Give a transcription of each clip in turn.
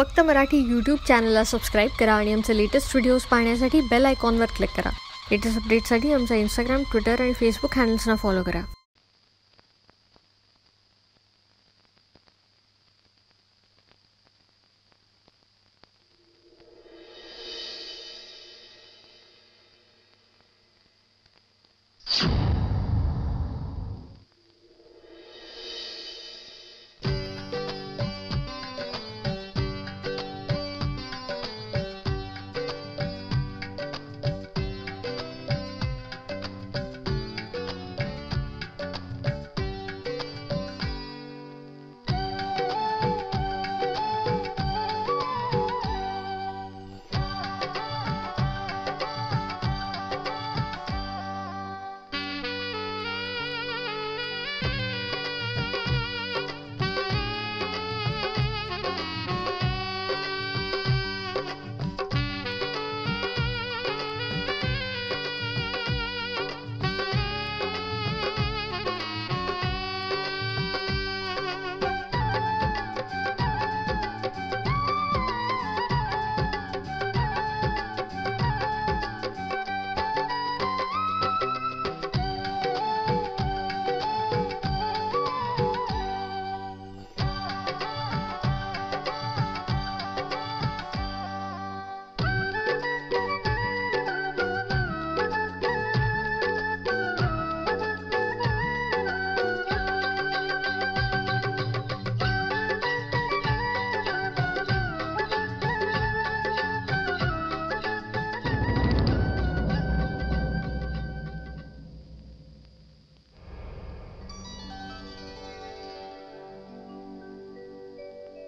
फक्त मराठी यूट्यूब चॅनलला सबस्क्राईब करा आणि आमचे लेटेस्ट व्हिडिओज पाहण्यासाठी बेल आयकॉनवर क्लिक करा. लेटेस्ट अपडेट्ससाठी आमचा इंस्टाग्राम, ट्विटर आणि फेसबुक हँडल्सना फॉलो करा.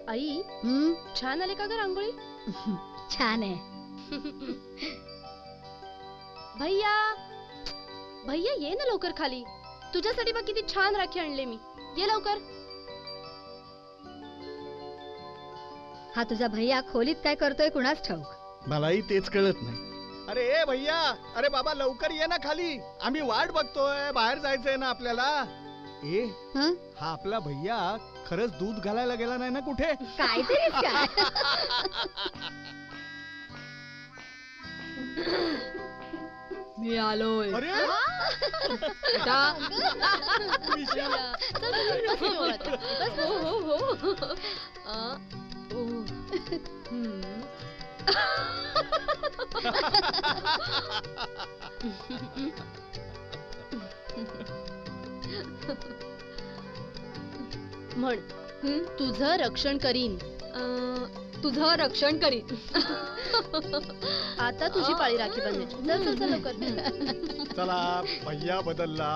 आई छान आले का ग रांगोळी? छान आहे. भैया भैया ये ना लवकर खाली. तुझ्यासाठी बघ किती छान राखी आणले मी. ये लवकर. हा तुझा भैया खोलीत काय करतोय कुणास ठाऊक. मलाही तेच कळत नाही. अरे ए भैया, अरे बाबा लवकर ये ना खाली. आम्ही वाट बघतोय, बाहेर जायचंय ना आपल्याला. ए हा आपला भैया खरंच दूध घालायला गेला नाही ना कुठे? काहीतरी काय. मी आलोय. अरे म्हण तुझं रक्षण करीन. तुझं रक्षण करीन. आता तुझी पाळी राखी बांधायची. चल चल चल लवकर. चला भैया बदलला.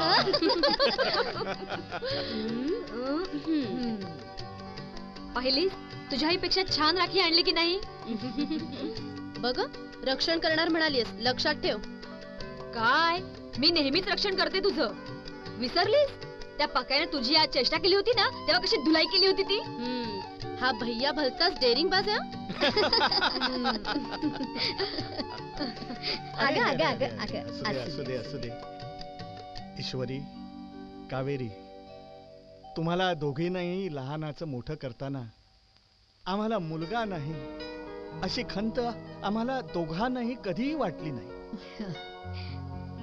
पाहिली तुझ्या आईपेक्षा छान राखी आणली की नाही. बघ रक्षण करणार म्हणालीस, लक्षात ठेव. काय मी नेहमीच रक्षण करते तुझं. विसरलीस त्या पक्याने तुझी आज चेष्टा केली होती ना, तेव्हा कशी धुलाई केली होती ती. हा भैया भलताच डेअरिंग बाज आहे. असू दे असू दे. ईश्वरी, कावेरी, तुम्हाला दोघींनाही लहानाचं मोठं करताना आम्हाला मुलगा नाही अशी खंत आम्हाला दोघांनाही कधीही वाटली नाही.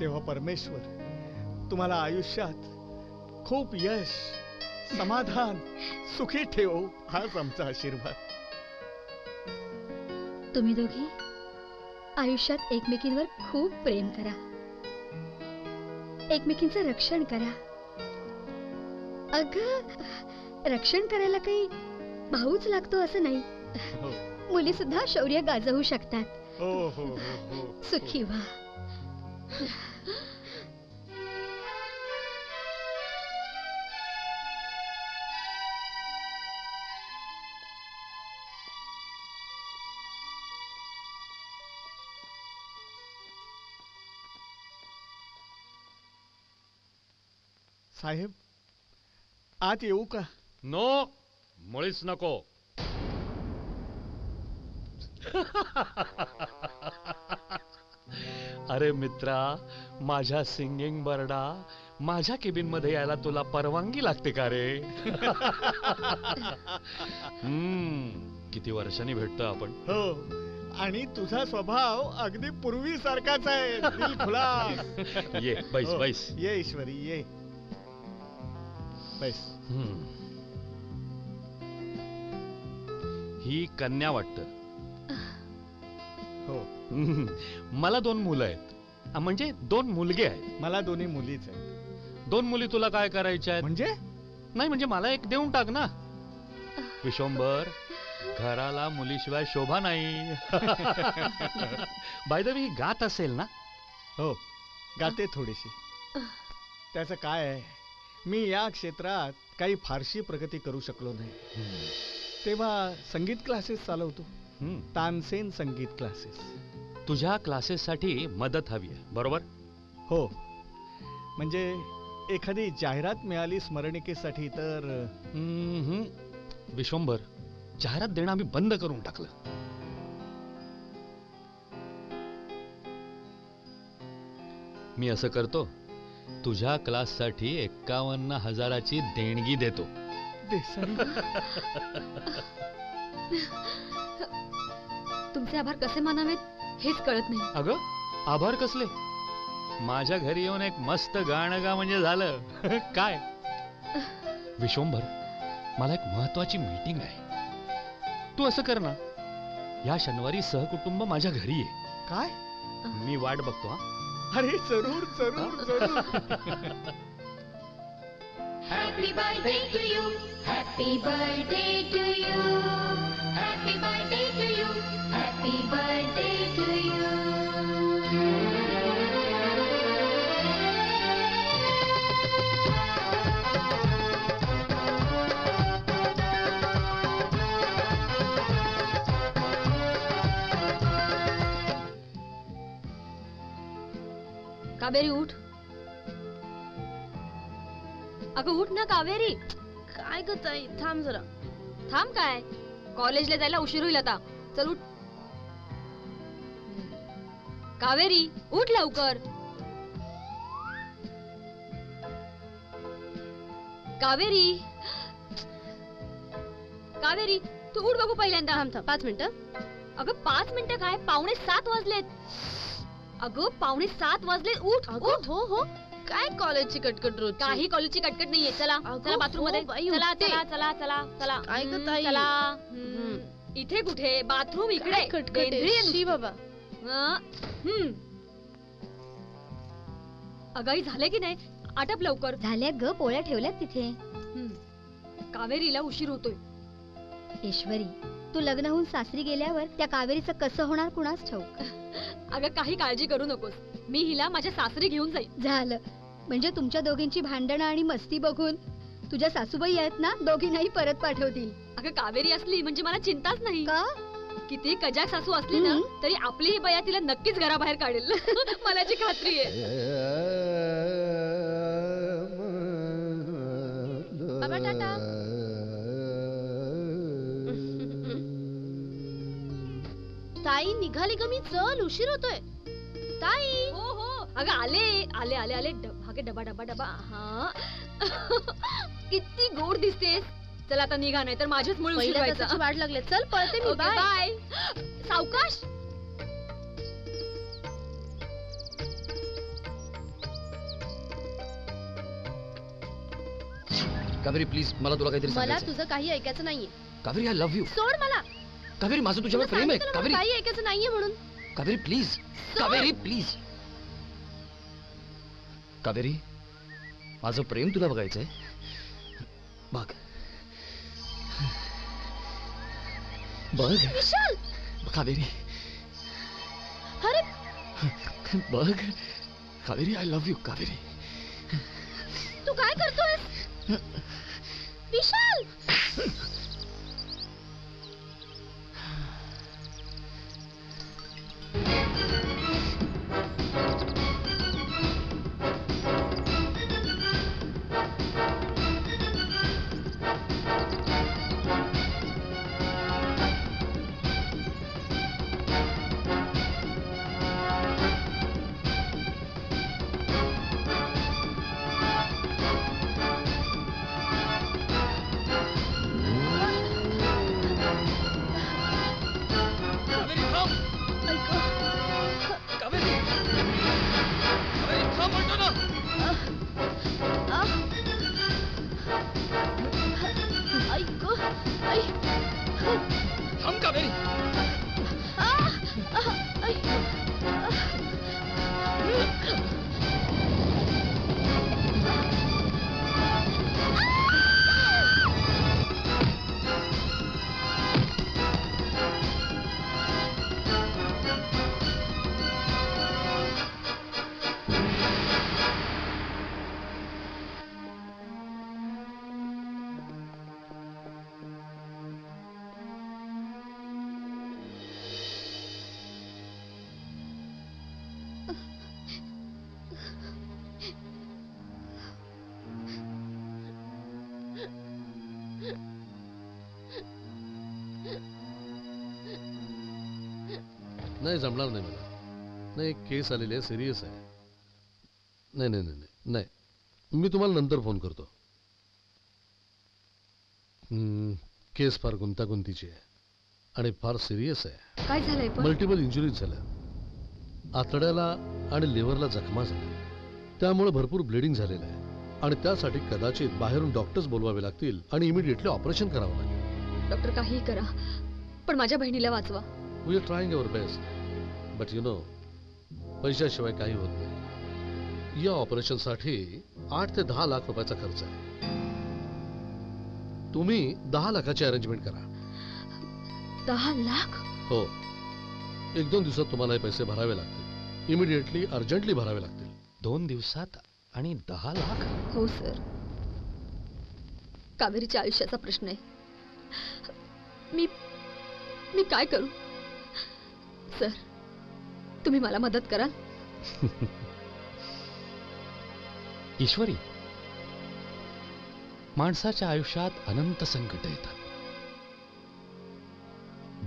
तेव्हा परमेश्वर तुम्हाला आयुष्यात खूप यश, समाधान, सुखी ठेवो हाच आमचा आशीर्वाद. तुम्ही दोघी आयुष्यात एकमेकींवर खूप प्रेम करा, एकमेकींचं रक्षण करा. अगं रक्षण करायला काही भाऊच लागतो असं नाही. मुली सुद्धा शौर्य गाजवू शकतात. हो हो हो. सुखी व्हा. साहेब आत येऊ का? नो, मुळीच नको. अरे मित्रा, माझ्या सिंगिंग बर्डा, माझ्या केबिन मध्ये यायला तुला परवानगी लागते का रे? किती वर्षांनी भेटतो आपण. हो, आणि तुझा स्वभाव अगदी पूर्वीसारखाच आहे. दिलखुलास. ये बैस हो, बैस. ये ईश्वरी ये. बैस. ही कन्या वाटतं. हो, मला 2 मुलं आहेत. म्हणजे 2 मुलगे आहेत. मला दोन्ही मुलीच आहेत. 2 मुली तुला काय करायच्या आहेत? म्हणजे नाही म्हणजे मला एक देऊन टाक ना. विश्वंभर, घराला मुलीशिवाय शोभा नाही. बाय द वे, ही गात असेल ना? हो, गाते थोडीशी. त्याचं काय आहे, मी या क्षेत्रात काही फारशी प्रगती करू शकलो नाही. तेव्हा संगीत क्लासेस चालवतो. तानसेन संगीत क्लासेस. तुझ्या क्लासेससाठी मदत हवी आहे, बरोबर? हो, म्हणजे एखादी जाहिरात मिळाली स्मरणिकेसाठी तर. विश्वंभर, जाहिरात देणं आम्ही बंद करून टाकलं. मी असं करतो, तुझ्या क्लाससाठी 51,000ची देणगी देतो. तुमचे आभार कसे मानावेत हेच कळत नाही. अगं, आभार कसले? माझ्या घरी येऊन एक मस्त गाणं गा म्हणजे झालं. काय विश्वंभर, मला एक महत्वाची मीटिंग आहे. तू असं कर ना, या शनिवारी सहकुटुंब माझ्या घरी ये. काय? मी वाट बघतो. हा, अरे जरूर जरूर जरूर. Happy birthday to you. Happy birthday to you. Happy birthday to you. Happy birthday to you. Kaveri उठ. अगं उठ ना कावेरी. काय ग ताई, थांब जरा. थांब काय, कॉलेजला जायला उशीर होईल आता. चल उठ. कावेरी उठ लवकर. कावेरी, कावेरी तू उठ बघू पहिल्यांदा. थांब 5 मिनिटं. अगं 5 मिनिटं काय, 6:45 वाजलेत. अगं 6:45 वाजलेत. उठ अगं उठ. हो हो, काय कॉलेजची कटकट रोज. काही कॉलेजची कटकट नाहीये. चला चला बाथरूम मध्ये. चला चला चला चला चला. काय ग ताई. चला. इथे कुठे बाथरूम, इकडे. कटकट बेंद्री आहे शी बाबा. अगाई झाले की नाही, आटप लवकर. झाल्या ग, पोळ्या ठेवल्यात तिथे. कावेरीला उशीर होतोय. ईश्वरी, तू लग्न होऊन सासरी गेल्यावर त्या कावेरीचं कसं होणार कुणास ठाऊक. अगं काही काळजी करू नकोस, मी हिला माझ्या सासरी घेऊन जाईन. झालं म्हणजे तुमच्या दोघींची भांडणं आणि मस्ती बघून तुझ्या सासूबाई आहेत ना, दोघींनाही परत पाठवतील. अगं कावेरी असली म्हणजे मला चिंताच नाही. का? किती कजाक सासू असली ना तरी आपली ही बया तिला नक्कीच घराबाहेर काढेल. मला याची खात्री आहे. बाबा टाटा. ताई निघाली का मी? चल उशीर होतोय. ताई. हो हो, अगं आले आले आले आले. डबा डबा डबा. हा किती गोड दिसतेस. चल आता निघा, नाही तर माझ्याच मुळे उशीर पहिल्या व्हायचा. तासाची वाट लागले. चल पळते मी. बाय. बाय. सावकाश. कावेरी प्लीज, मला तुला काहीतरी मला सांगायचं. तुझं काही ऐकायचं नाहीये. Kaveri, I love you. सोड मला. कावेरी, माझं तुझ्यावर प्रेम आहे. कावेरी, काही ऐकायचं नाहीये म्हणून. कावेरी प्लीज. कावेरी प्लीज. कावेरी, माझं प्रेम तुला बघायचंय. बघ बघ विशाल. कावेरी, अरे बघ Kaveri, I love you. Kaveri, तू काय करतोयस? विशाल. नाही जमणार नाही मला. नाही एक केस आलेली आहे, सिरियस आहे. नाही नाही नाही नाही नाही मी तुम्हाला नंतर फोन करतो. केस फार गुंतागुंतीची आहे आणि फार सिरियस आहे. काय झालंय पण? मल्टिपल इंजुरीज झाल्या. आतड्याला आणि लिव्हरला जखमा झाल्या, त्यामुळे भरपूर ब्लिडिंग झालेलं आहे आणि त्यासाठी कदाचित बाहेरून डॉक्टर्स बोलवावे लागतील आणि इमिडिएटली ऑपरेशन करावं लागेल. डॉक्टर काहीही करा, पण माझ्या बहिणीला वाचवा. We are trying our best, but you know पैशाशिवाय काही होत नाही. या ऑपरेशनसाठी 8 ते 10 लाख रुपयाचा खर्च आहे. तुम्ही 10 लाखाची अरेंजमेंट करा. 10 लाख? हो, 1-2 दिवसात तुम्हाला हे पैसे भरावे लागतील. इमिडिएटली अर्जंटली भरावे लागतील. 2 दिवसात आणि 10 लाख? हो सर, कावेरीच्या आयुष्याचा प्रश्न आहे. मी काय करू सर? तुम्ही मला मदत कराल? ईश्वरी, माणसाच्या आयुष्यात अनंत संकट येतात,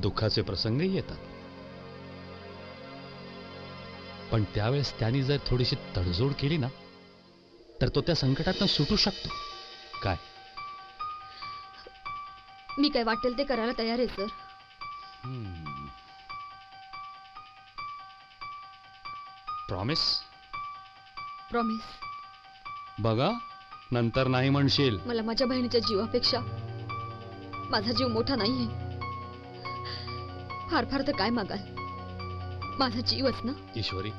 दुःखाचे प्रसंगही येतात, पण त्यावेळेस त्यांनी जर थोडीशी तडजोड केली ना तर तो त्या संकटातून सुटू शकतो. काय? मी काय वाटेल ते करायला तयार आहे सर. प्रॉमिस? प्रॉमिस. बघा, नंतर नाही म्हणशील. मला माझ्या बहिणीच्या जीवापेक्षा माझा जीव मोठा नाहीये. फार फार तर काय मागाल, माझा जीवच ना. ईश्वरी,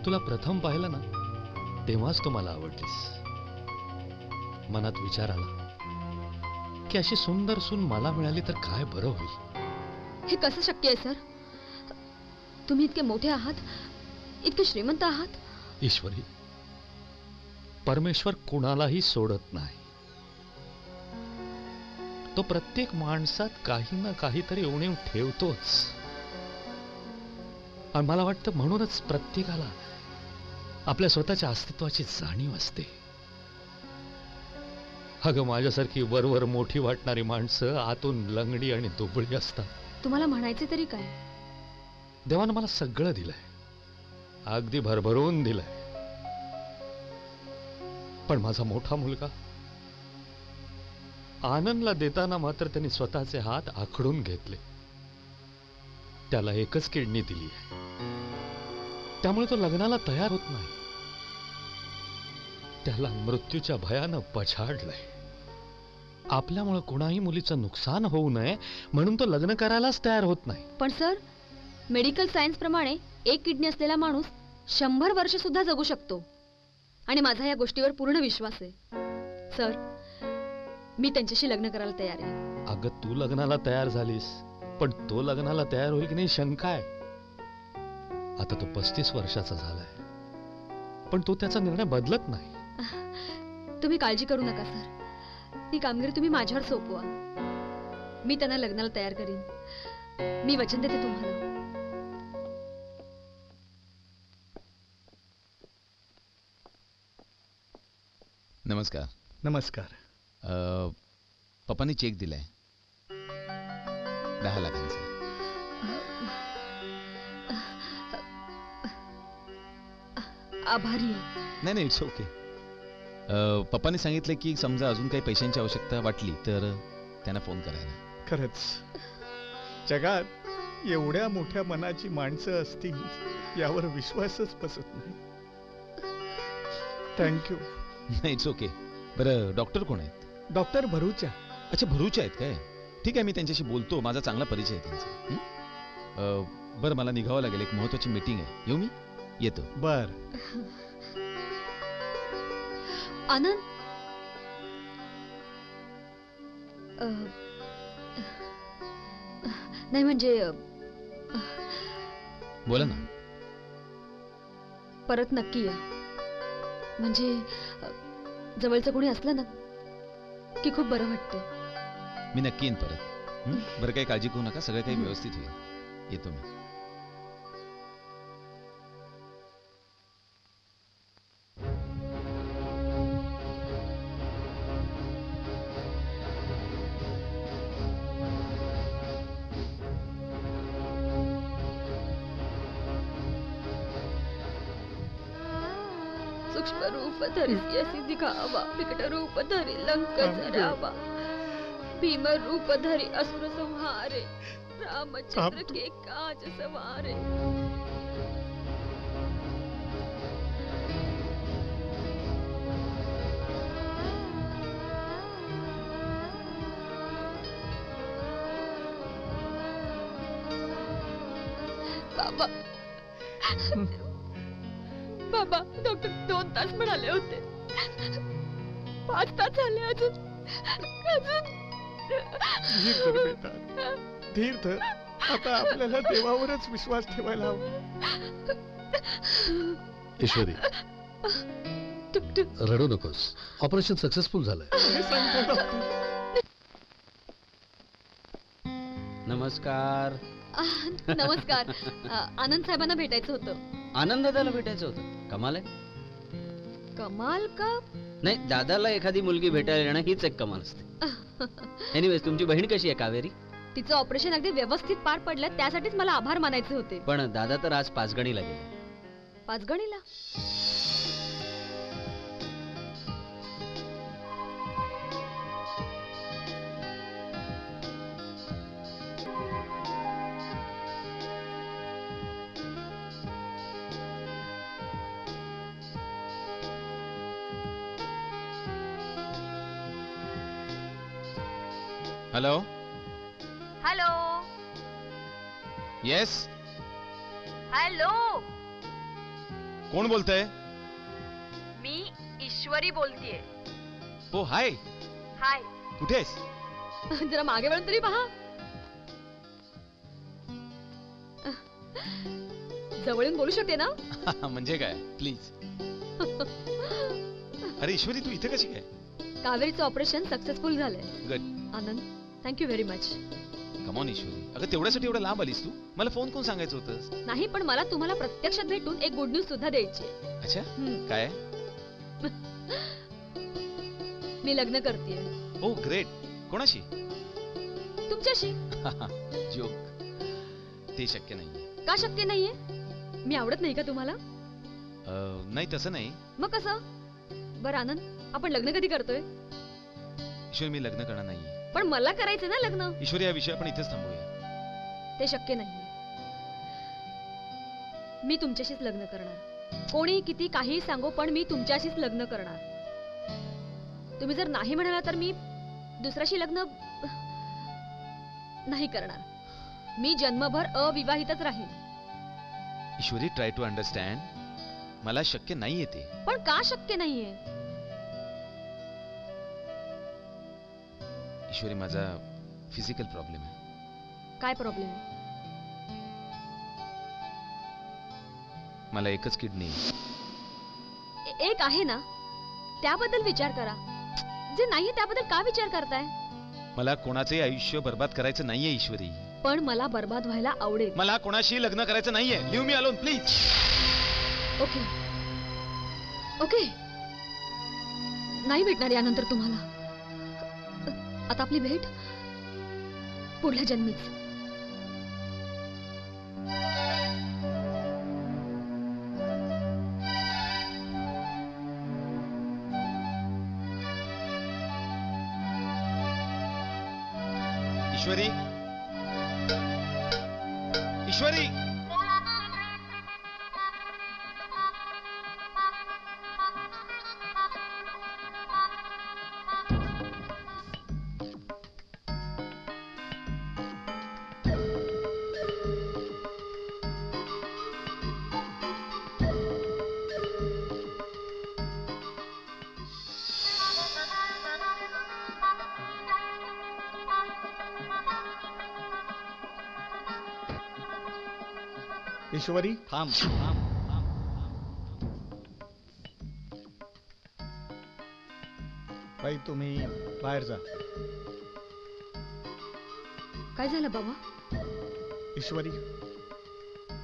तुला प्रथम पाहिलं ना तेव्हाच तू मला आवडलीस. मनात विचार आला की अशी सुंदर सून मला मिळाली तर काय बरं होईल. हे कसं शक्य आहे सर? तुम्ही इतके मोठे आहात, इतके श्रीमंत आहात. ईश्वरी, परमेश्वर कुणालाही सोडत नाही. तो प्रत्येक माणसात काही ना काहीतरी उणीव ठेवतोच. आणि मला वाटतं म्हणूनच प्रत्येकाला आपल्या स्वतःच्या अस्तित्वाची जाणीव असते. अगं, माझ्यासारखी वरवर मोठी वाटणारी माणसं आतून लंगडी आणि दुबळी असतात. तुम्हाला म्हणायचे तरी काय? देवानं मला सगळं दिलंय, अगदी भरभरून दिलंय, पण माझा मोठा मुलगा आनंदला देताना मात्र त्यांनी स्वतःचे हात आखडून घेतले. त्याला एकच किडनी दिली आहे, त्यामुळे तो लग्नाला तयार होत नाही. त्याला मृत्यूच्या भयानं पछाडलंय. आपल्यामुळे कुणाही मुलीचं नुकसान होऊ नये म्हणून तो लग्न करायलाच तयार होत नाही. पण सर, मेडिकल सायन्स प्रमाणे एक किडनी असलेला माणूस 100 वर्ष सुद्धा जगू शकतो आणि माझा या गोष्टीवर पूर्ण विश्वास आहे. सर, मी त्यांच्याशी लग्न करायला तयार आहे. अगं, तू लग्नाला तयार झालीस, पण तो लग्नाला तयार होईल की नाही शंका आहे. आता तो 35 वर्षाचा झालाय, पण तो त्याचा निर्णय बदलत नाही. तुम्ही काळजी करू नका सर, ती कामगिरी तुम्ही माझ्यावर सोपवा. मी त्यांना लग्नाला तयार करीन. मी वचन देते तुम्हाला. नमस्कार. नमस्कार. पप्पांनी चेक दिलाय 10 लाखांचा. आभारी आहे. नाही नाही, इट्स ओके. पप्पांनी सांगितलं की समजा अजून काही पैशांची आवश्यकता वाटली तर त्यांना फोन करायला. खरंच जगात एवढ्या मोठ्या मनाची माणसं असतील यावर विश्वासच बसत नाही. थँक्यू. नाही, इट्स ओके. बरं, डॉक्टर कोण आहेत? डॉक्टर भरूच्या. अच्छा, भरूच्या आहेत काय? ठीक आहे, मी त्यांच्याशी बोलतो. माझा चांगला परिचय आहे त्यांचा. बरं, मला निघावं लागेल, एक महत्वाची मीटिंग आहे. येऊ मी? येतो. बर. आनंद, नाही म्हणजे बोला ना. परत नक्की या. म्हणजे जवळचं कोणी असलं ना की खूप बरं वाटतं. मी नक्की येईन परत. बरं, काही काळजी करू नका, सगळं काही व्यवस्थित होईल. येतो मी. सूक्ष्म रूप धरिसी दिखावा विकट रूप धरि लंक जरावा भीम रूप धरि असुर संहारे रामचंद्र के काज सवारे। बाबा बाबा डॉक्टर 2 तास म्हणाले होते, 5 तास झाले अजून धीर धर बेटा, धीर धर. आता आपल्याला देवावरच विश्वास ठेवायला हवा. ईश्वरी रडू नकोस, ऑपरेशन सक्सेसफुल झालंय. नमस्कार. नमस्कार. आनंद साहेबांना भेटायचं होतं. आनंद दादाला भेटायचं होतं. कमाल आहे. कमाल का? नाही, दादाला एखादी मुलगी भेटायला येणं हीच एक कमाल असते. एनिवेज, तुमची बहीण कशी आहे कावेरी? तिचं ऑपरेशन अगदी व्यवस्थित पार पडलं, त्यासाठीच मला आभार मानायचे होते. पण दादा तर आज पाचगणीला गेले. पाचगणीला? हॅलो. हॅलो. येस. हॅलो. कोण बोलतंय? मी ईश्वरी बोलतीये. हो, हाय. हाय. कुठेस? जरा मागे वळून तरी पहा. जवळून बोलू शकते ना? म्हणजे काय? प्लीज. अरे ईश्वरी, तू इथे कशी काय? कावेरीचं ऑपरेशन सक्सेसफुल झालंय. Good. Anand, thank you very much. Come on Ishwari, अगं तेवढ्यासाठी एवढं लांब आलीस तू? मला फोन कोण सांगायचं होतं? नाही, पण मला तुम्हाला प्रत्यक्षात भेटून एक गुड न्यूज सुद्धा द्यायची. अच्छा, काय? मी लग्न करतेय. ओ ग्रेट. कोणाशी? तुमच्याशी. जोक. ते शक्य नाहीये. का शक्य नाहीये? मी आवडत नाही का तुम्हाला? नाही, तसं नाही. मग कसं? बरं आनंद, आपण लग्न कधी करतोय? ईश्वरी, मी लग्न करणार नाहीये. पण मला करायचं ना लग्न. ईश्वरी, या विषय आपण इथेच थांबूया. ते शक्य नाही. मी तुमच्याशीच लग्न करणार. कोणी किती काही सांगो, पण मी तुमच्याशीच लग्न करणार. तुम्ही जर नाही म्हणाला तर मी दुसऱ्याशी लग्न नाही करणार. मी जन्मभर अविवाहितच राहीन. ईश्वरी, ट्राय टू अंडरस्टँड. मला शक्य नाहीये ते. पण का शक्य नाहीये? ईश्वरी, माझा फिजिकल प्रॉब्लेम आहे. काय प्रॉब्लेम? मला एकच किडनी. एक आहे ना, त्याबद्दल विचार करा. जे नाही त्याबद्दल का विचार करताय? मला कोणाचे आयुष्य बर्बाद करायचं नाहीये ईश्वरी. पण मला बर्बाद व्हायला आवडेल. मला कोणाशी लग्न करायचं नाहीये. Leave me alone please. Okay okay. नाही भेटणार यानंतर तुम्हाला. आता आपली भेट पुढल्या जन्मीच. ईश्वरी, ईश्वरी. ईश्वरी, थांब. बाई, तुम्ही बाहेर जा. काय झालं बाबा? ईश्वरी,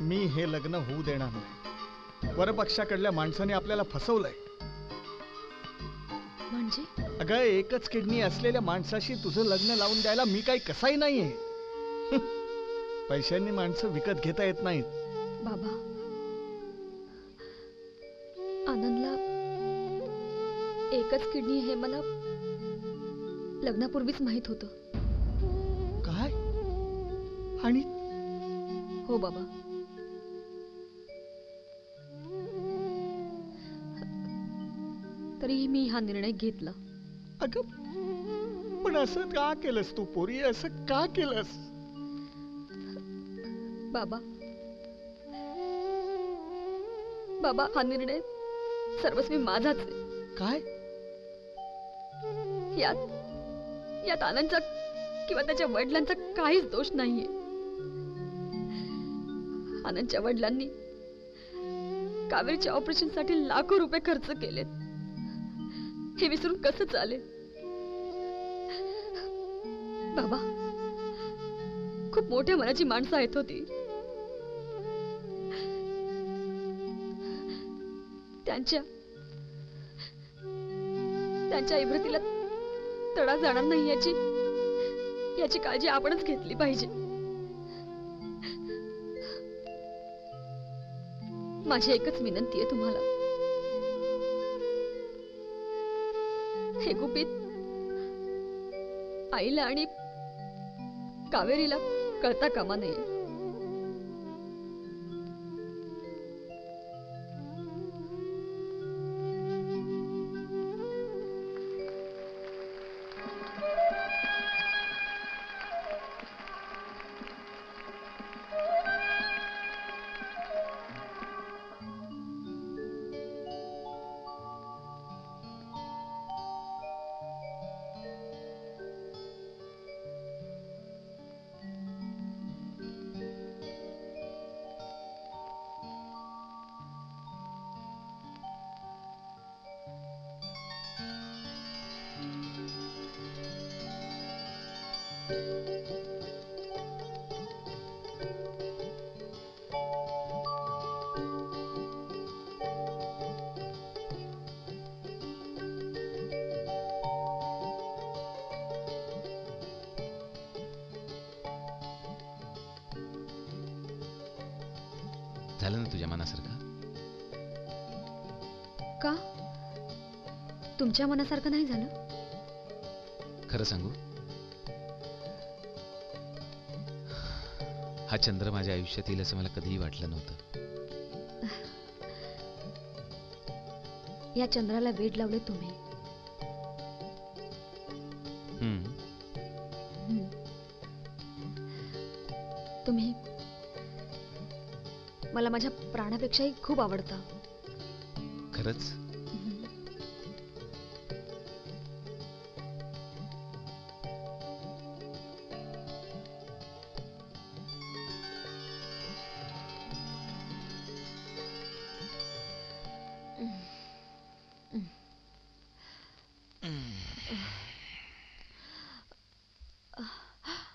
मी हे लग्न होऊ देणार नाही. वरपक्षाकडल्या माणसाने आपल्याला फसवलंय. म्हणजे? अगं, एकच किडनी असलेल्या माणसाशी तुझं लग्न लावून द्यायला मी काही कसाही नाहीये. पैशांनी माणसं विकत घेता येत नाहीत. बाबा, आनंदला एकच किडनी हे मला लग्नापूर्वीच माहित होतं. काय? आणि हो बाबा. तरीही मी हा निर्णय घेतला. अगं पण असं का केलंस तू पोरी? असं का केलंस? बाबा बाबा हा निर्णय सर्वस्वी माझाच आहे. काय? यात आनंदचा किंवा त्याच्या वडिलांचा काहीच दोष नाहीये. आनंदच्या वडिलांनी कावेरीच्या ऑपरेशन साठी लाखो रुपये खर्च केलेत. हे विसरून कसं चालेल? बाबा खूप मोठ्या मनाची माणसं आहेत होती. त्यांच्या इब्रतीला तडा जाणार नाही याची काळजी आपणच घेतली पाहिजे. माझी एकच विनंती आहे तुम्हाला, हे गुपित आईला आणि कावेरीला कळता कामा नये. झालं ना तुझ्या मनासारखं? का? तुमच्या मनासारखं नाही झालं? खरं सांगू, हा चंद्र माझ्या आयुष्यात येईल असं मला कधीही वाटलं नव्हतं. या चंद्राला वेड लावले तुम्ही. तुम्ही मला माझ्या प्राणापेक्षाही खूप आवडता. खरंच?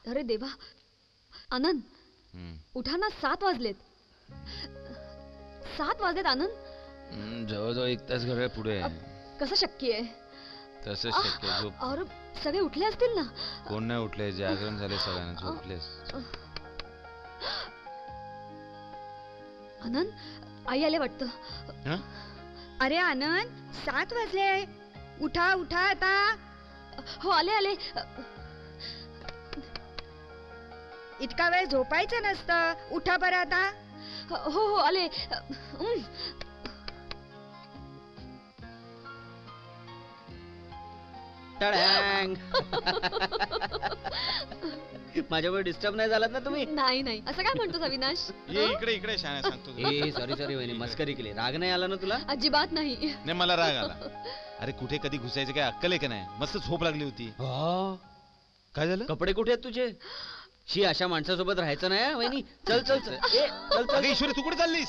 अरे देवा, आनंद उठा ना, 7 वाजलेत. 7 वाजलेत आनंद. जवळजवळ 1 तास घड्याळ पुढे. कसं शक्य आहे? तसं शक्य आहे. और सगळे उठले असतील ना? कोण नाही उठले, जागरण झाले सगळ्यांना, झोपलेस. आनंद, आई आले वाटतं. अरे आनंद, 7 वाजले. उठा उठा आता. हो आले आले. इतका वेळ झोपायचं नसतं. उठा बरं आता. हो हो आले. माझ्यामुळे डिस्टर्ब नाही झालात ना तुम्ही? नाही नाही, असं काय म्हणतोस अविनाश? ये इकडे इकडे, शाळा सांगतो. सॉरी सॉरी वहिनी, मस्करी केली. राग नाही आला ना तुला? अजिबात नाही. नाही, मला राग आला. अरे कुठे कधी घुसायचं काय अक्कल आहे का नाही? मस्त झोप लागली होती. काय झालं? कपडे कुठे आहेत तुझे? शी, अशा माणसासोबत राहायचं नाही वहिनी. चल चल चल. चल चल. ईश्वरी, तू कुठे चाललीस?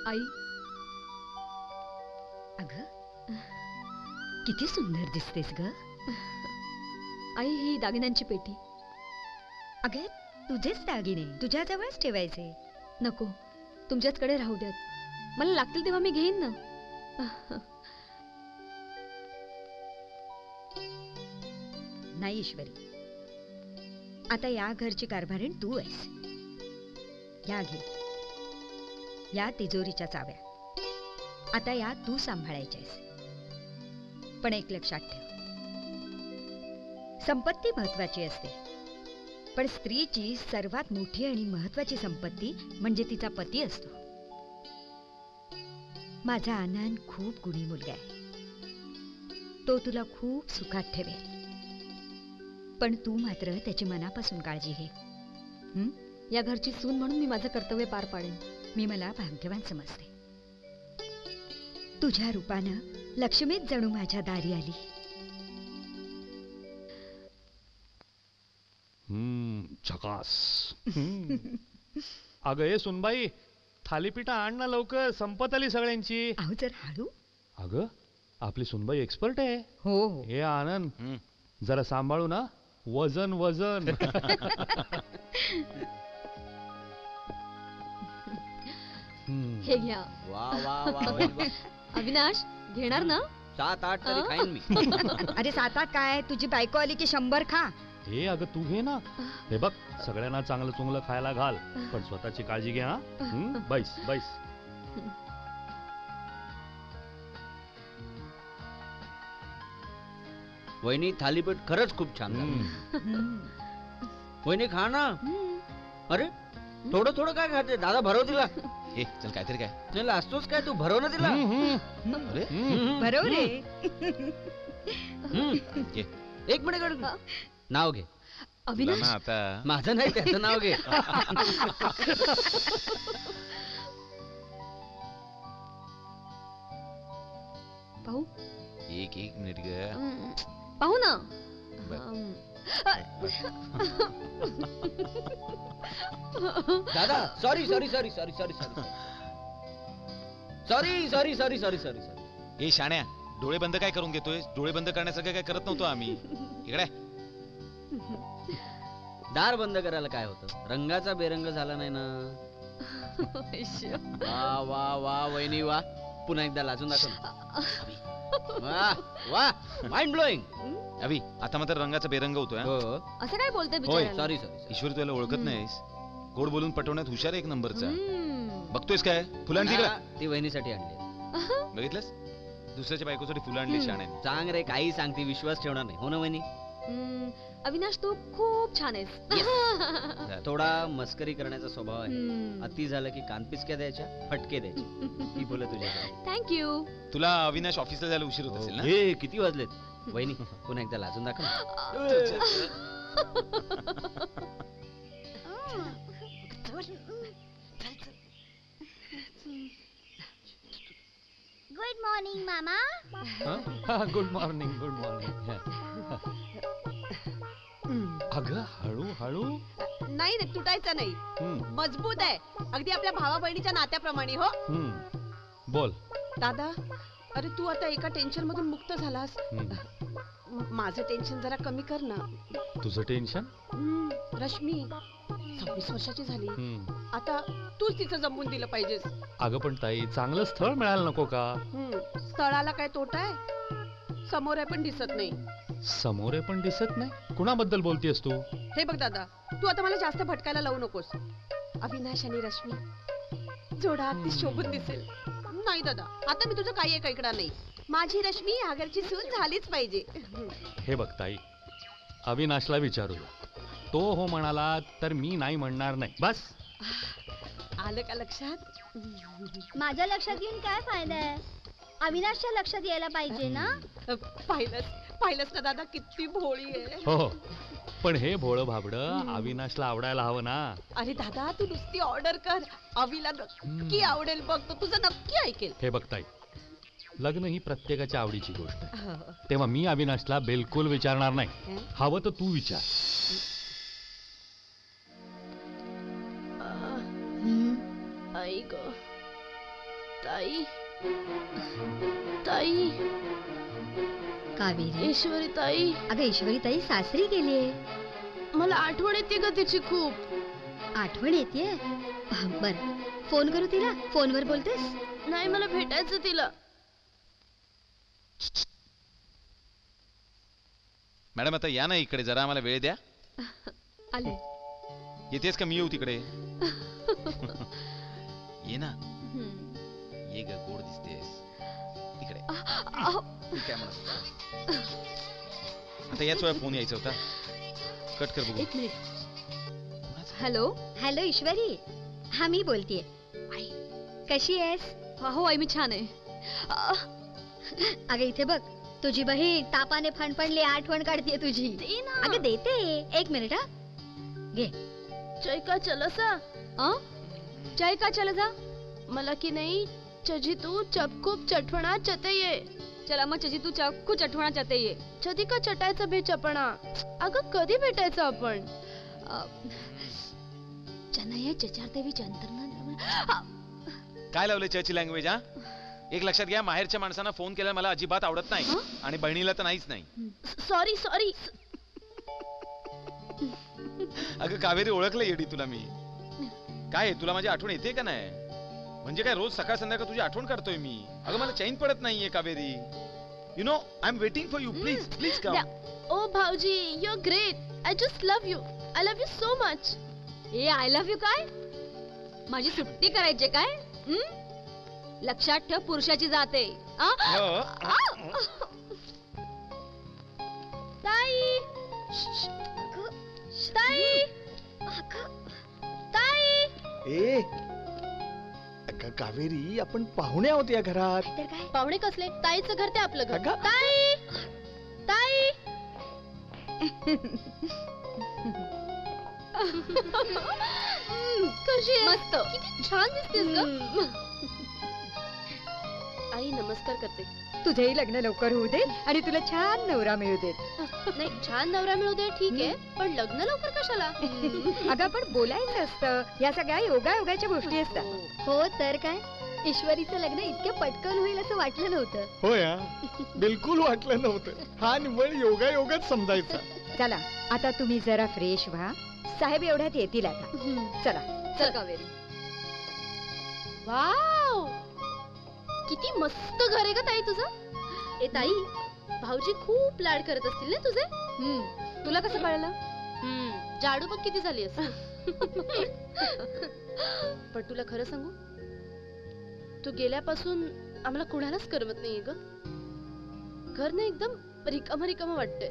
आई, अगं किती सुंदर दिसतेस ग. आई, ही दागिन्यांची पेटी. अगं तुझेच दागिने तुझ्याजवळच ठेवायचे. नको, तुमच्याचकडे राहू द्यात. मला लागतील तेव्हा मी घेईन ना. नाही ईश्वरी, आता या घरची कारभारीण तू आहेस. या घे, या तिजोरीच्या चाव्या आता या तू सांभाळायच्यास. पण एक लक्षात ठेव, संपत्ती महत्वाची असते, पण स्त्रीची सर्वात मोठी आणि महत्वाची संपत्ती म्हणजे तिचा पती असतो. माझा आनंद खूप गुणी मुलगा आहे. तो तुला खूप सुखात ठेवेल, पण तू मात्र त्याची मनापासून काळजी घे. या घरची सून म्हणून मी माझं कर्तव्य पार पाडेन. मी मला भाग्यवान समजते. तुझ्या रूपानं लक्ष्मीच जणू माझ्या दारी आली. झकास. अगं ए सुनबाई, थालीपीठ आण ना लवकर, संपत आली सगळ्यांची. अहो जर हळू. अगं आपली सुनबाई एक्सपर्ट आहे. हो. हे आनंद जरा सांभाळू ना. वजन वजन. हे घ्या. वा वा वा. अविनाश घेणार ना? 7-8 तरी खाईन मी. अरे 7-8 काय, तुझी बायको आली की 100 खा. हे अगं तू घे ना. हे बघ, सगळ्यांना चांगलं चुंगलं खायला घाल, पण स्वतःची काळजी घे. हा बैस बैस. वहिनी थालीपीठ खरंच खूप छान झालं. वहिनी खा ना. अरे थोडं थोडं काय खाते दादा, भरव तिला. ए चल काहीतरी काय. चल असतोच काय, तू भरव ना तिला. अरे भरव रे. एक मिनिट, नाव घे. अविनाश आता माझं नाही, त्याचं नाव घे. पाहू. एक मिनिट ग. पाहू ना. दादा sorry sorry sorry sorry sorry sorry sorry sorry sorry sorry sorry. ए शाण्या, डोळे बंद काय करून घेतोय? डोळे बंद करण्यासारखं काय करत नव्हतो आम्ही. इकडे दार बंद करायला काय होतं? रंगाचा बेरंग झाला नाही ना. वा वा वा वहिनी वा. पुन्हा एकदा लाजून दाखव. वा वा, माइंड ब्लोईंग. अभि, आता मात्र रंगाचा बेरंग होतोय. असं काय बोलतोय बिचारा? Sorry sorry. ईश्वर तुला ओळखत नाहीस. गोड बोलून पटवण्यात हुशार एक नंबरचा. बघतोयस काय फुलांची ती वहिनीसाठी आणली. बघितलंस, दुसऱ्याच्या बायकोसाठी फुलं आणली शाण्याने. सांग रे, काही सांगते, विश्वास ठेवणार नाही. हो ना वहिनी? अविनाश तू खूप छान आहेस. थोडा मस्करी करण्याचा स्वभाव आहे. अति झालं की कानपिचक्या द्यायच्या, फटके द्यायचे. ही फुलं तुझ्यासाठी. थँक्यू. तुला अविनाश ऑफिसला जायला उशीर होत असेल ना? हे किती वाजलेत? वहिनी पुन्हा एकदा लाजून दाखव. गुड मॉर्निंग मामा. Good morning good morning. अगं हळू हळू. नाही रे, तुटायचं नाही. मजबूत आहे अगदी आपल्या भावा बहिणीच्या नात्याप्रमाणे. हो बोल दादा. अरे तू आता एका टेन्शन मधून मुक्त झालास. माझं टेन्शन जरा कमी कर ना. तुझं टेन्शन? रश्मी 26 वर्षाची झाली. आता तूच तिचं जमवून दिलं पाहिजेस. अगं पण ताई, चांगलं स्थळ मिळायला नको का? स्थळाला काय तोटा आहे? समोर आहे पण दिसत नाही. समोर आहे पण दिसत नाही? कुणाबद्दल बोलतेस तू? हे बघ दादा, तू आता मला जास्त भटकायला लावू नकोस. अविनाश आणि रश्मी जोडा अगदी शोभून दिसेल. नाही दादा, आता मी तुझं काही एक ऐकणार नाही. माझी रश्मी ह्या घरची सून झालीच पाहिजे. हे बघ ताई, अविनाशला विचारू, तो हो म्हणाला तर मी नाही म्हणणार नाही. बस आलं का लक्षात? माझ्या लक्षात येऊन काय फायदा आहे? अविनाशच्या लक्षात यायला पाहिजे ना. पाहिलंच ना दादा, किती भोळी आहे. हो, पण हे भोळं भाबडं अविनाशला आवडायला हवं ना. अरे दादा, तू नुसती ऑर्डर कर, अविला नक्की आवडेल बघ, तो तुझं नक्की ऐकेल. हे बघ ताई, लग्न ही प्रत्येकाच्या आवडीची गोष्ट आहे. तेव्हा मी अविनाशला बिलकुल विचारणार नाही. हवं तर तू विचार. आई ग, ताई ताई. कावेरी. ईश्वरी ताई. अगं ईश्वरी ताई सासरी गेलीये. मला आठवण येते ग तिची खूप. आठवण येते? बर, फोन करू तिला? फोनवर बोलतेस? नाही मला भेटायचं तिला. मॅडम आता या ना इकडे, जरा आम्हाला वेळ द्या. आले. येतेस का मी येऊ तिकडे? ये ना. ये ग, गोड दिसतेस तिकडे. काय म्हणत आता याच वेळा फोन यायचा होता. कट कर बघू. एक मिनिट. हॅलो. हॅलो ईश्वरी, हा मी बोलतेय. कशी आहेस? हो आई, मी छान आहे. अगं इथे बघ, तुझी बहीण तापाने फणफणली, आठवण काढते तुझी. अगं देते, एक मिनिट. हा घे. चाय का चलसा? चाय का चलसा? मला की नाही चजी तू चप खूप चटवणा चते ये. चला मग चजी तू चक्कू चटवणा चते ये. चदी का चटायचं बे चपणा? अगं कधी भेटायचं आपण? चनय चचार देवी चंद्रना. काय लावले चर्ची लँग्वेज? हा, एक लक्षात घ्या, माहेरच्या माणसांना फोन केला मला अजिबात आवडत नाही, आणि बहिणीला तर नाहीच नाही. Sorry sorry. अगं कावेरी, ओळखलं येडी तुला मी. काय तुला माझी आठवण येते का नाही? म्हणजे काय रोज सकाळ संध्याकाळ तुझी आठवण करतोय मी. अगं मला चैन पडत नाहीये Kaveri. You know I am waiting for you. Please please come. ओ भाऊजी, you are great. I just love you. I love you so much. ए आय लव्ह यू काय? माझी सुट्टी करायची काय? लक्षात ठेव, पुरुषाची जाते. ताई, ताई, ताई. ए कावेरी, आपण पाहुणे आहोत या घरात. पाहुणे कसले? ताईचं घर ते आपलं घर. अगं. ताई, ताई. कशी आहे? मस्त. किती छान दिसतेस ग. आई नमस्कार करते. तुझेही लग्न लवकर होऊ दे आणि तुला छान नवरा मिळू दे. नाही, छान नवरा मिळू दे ठीक आहे, पण लग्न लवकर कशाला? अगं पण बोलायचं असतं, या सगळ्या योगायोगाच्या गोष्टी असतात. हो तर काय, ईश्वरीचं लग्न इतकं पटकन होईल असं वाटलं नव्हतं. हो या, बिलकुल वाटलं नव्हतं. हा निव्वळ योगायोगच समजायचा. चला आता तुम्ही जरा फ्रेश व्हा, साहेब एवढ्यात येतील आता. चला चल कावेरी. वाव, किती मस्त घर आहे ग ताई तुझं. ए ताई, भाऊजी खूप लाड करत असतील ना तुझे? तुला कसं कळलं? जाडू बघ किती झाली असं. पण तुला खरं सांगू, तू गेल्यापासून आम्हाला कुणालाच करमत नाहीये ग. घर ना एकदम रिकाम रिकाम वाटतंय.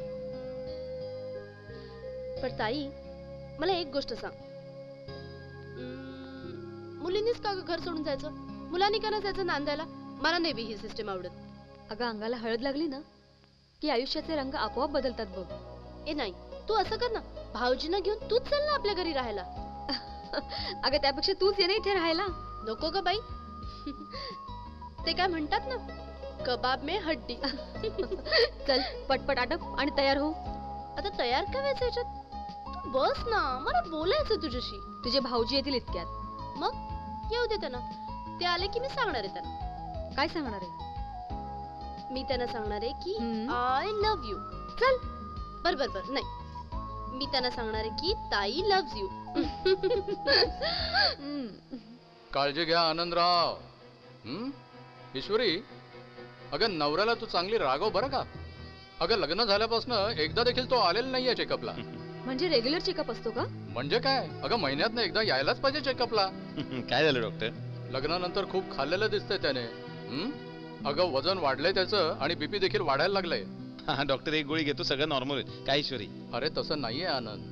पण ताई, मला एक गोष्ट सांग, मुलींनीच का घर सोडून जायचं? मुलांनी का जायचं नांदायला? मला नाही ही सिस्टम आवडत. अगं अंगाला हळद लागली ना की आयुष्याचे रंग आपोआप बदलतात बघ. ए नाही, तू असं कर ना, भाऊजींना घेऊन तूच चल ना आपल्या घरी राहायला. अगं त्यापेक्षा तूच ये ना इथे राहायला. नको ग बाई. ते काय म्हणतात ना, कबाब में हड्डी. चल पटपट आटप आणि तयार हो. आता तयार काय व्हायचं याच्यात? तू बस ना, मला बोलायचं तुझ्याशी. तुझे भाऊजी येतील इतक्यात. मग येऊ दे त्यांना. ते आले की मी सांगणार आहे त्यांना. काय सांगणार आहे? मी त्यांना सांगणार आहे की आय लव्ह यू. चल. बर बर बर, नाही, मी त्यांना सांगणार आहे की ताई लव्ह यू. काळजी घ्या आनंदराव. ईश्वरी, अगं नवऱ्याला तू चांगली रागव बरं का. अगं लग्न झाल्यापासून एकदा देखील तो आलेला नाहीये चेकअपला. म्हणजे रेग्युलर चेकअप असतो का? म्हणजे काय, अगं महिन्यातनं एकदा यायलाच पाहिजे चेकअपला. काय झालं डॉक्टर? लग्नानंतर खूप खाल्लेलं दिसतंय त्याने. अगं वजन वाढलंय त्याचं आणि बीपी देखील वाढायला लागलंय. हा डॉक्टर, एक गोळी घेतो सगळं नॉर्मल होईल. काय ईश्वरी? अरे तसं नाहीये Anand.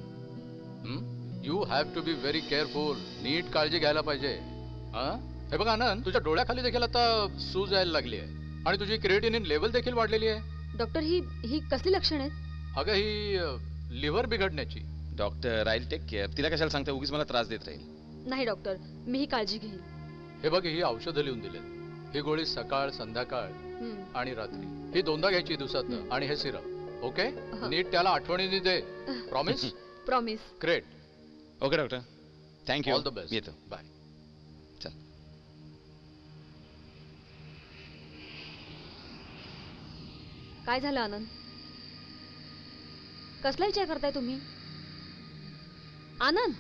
You have to be very careful. नीट काळजी घ्यायला पाहिजे. हे बघ आनंद, तुझ्या डोळ्याखाली देखील आता सूज यायला लागली आहे आणि तुझी क्रिएटिनिन लेवल देखील वाढलेली आहे. डॉक्टर, ही कसली लक्षण आहेत? अगं ही लिव्हर बिघडण्याची. Doctor, I will take care. तिला कशाला सांगता, उगीच मला त्रास देत राहील. नाही डॉक्टर, मी ही काळजी घेईन. हे बघ, ही औषधं लिहून दिले. ही गोळी सकाळ, संध्याकाळ आणि रात्री, ही दोनदा घ्यायची दिवसातनं. आणि हे सिरप. ओके, नीट त्याला आठवणीने दे. Promise? Promise. Great. Okay doctor, thank you. All the best. येतो. बाय. चल. काय झालं आनंद? कसला विचार करताय तुम्ही? आनंद,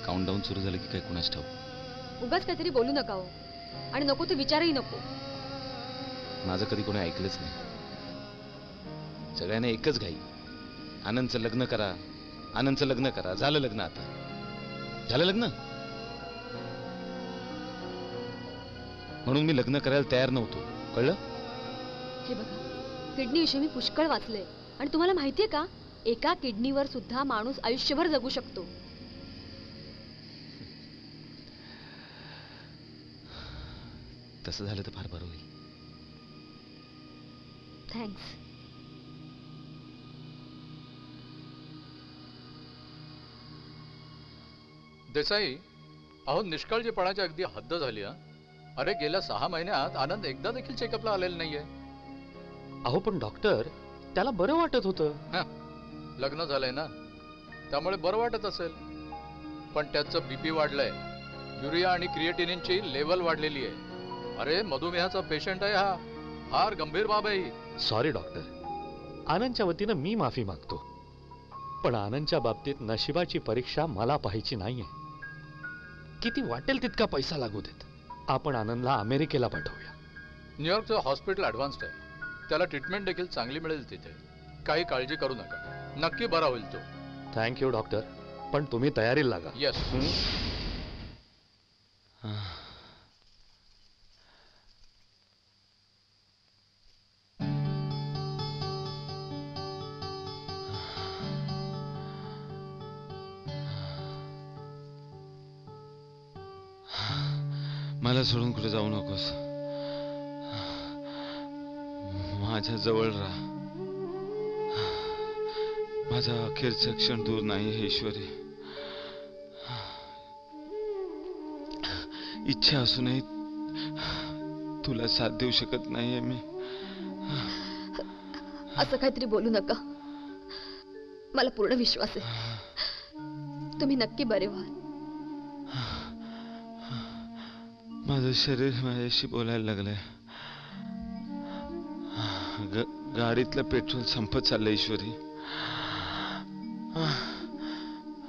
काउंटडाऊन सुरू झालं की काय कुणाच ठाऊक. उगाच काहीतरी बोलू नका हो, आणि नको ते विचारही नको. माझं कधी कोणी ऐकलंच नाही. सगळ्यांना एकच घाई, आनंदचं लग्न करा, आनंदचं लग्न करा. झालं लग्न, आता झालं लग्न. म्हणून मी लग्न करायला तयार नव्हतो, कळलं? हे बघा, किडनी विषयी मी पुष्कळ वाचले, आणि तुम्हाला माहितीये का, एका किडनीवर सुद्धा माणूस आयुष्यभर जगू शकतो. तसं झालं तर फार बरं होईल. थँक्स. देसाई, अहो निष्काळजीपणाची अगदी हद्द झाली. हा, अरे गेल्या 6 महिन्यात आनंद एकदा देखील चेकअपला आलेला नाहीये. अहो पण डॉक्टर, त्याला बरं वाटत होतं. लग्न झालंय ना, त्यामुळे बरं वाटत असेल. पण त्याचं बीपी वाढलंय, युरिया आणि क्रिएटिनिनची लेवल वाढलेली आहे. अरे मधुमेहाचा पेशंट आहे हा, फार गंभीर बाब आहे. सॉरी डॉक्टर, आनंदच्या वतीनं मी माफी मागतो, पण आनंदच्या बाबतीत नशिबाची परीक्षा मला पाहायची नाहीये. किती वाटेल तितका पैसा लागू देत, आपण आनंदला अमेरिकेला पाठवूया. न्यूयॉर्कचं हॉस्पिटल ऍडव्हान्स्ड आहे, त्याला ट्रीटमेंट देखील चांगली मिळेल तिथे. काही काळजी करू नका, नक्की बरा होईल तो. थँक्यू डॉक्टर, पण तुम्ही तयारीला लागा. येस. मला सोडून कुठे जाऊ नकोस, माझ्या जवळ राहा. माझा अखेरचा क्षण दूर नाही हे ईश्वरी. इच्छा असूनही तुला साथ देऊ शकत नाहीये मी. असं काहीतरी बोलू नका, मला पूर्ण विश्वास आहे तुम्ही नक्की बरे व्हाल. माझं शरीर माझ्याशी बोलायला लागलंय. गाडीतलं पेट्रोल संपत चाललंय ईश्वरी.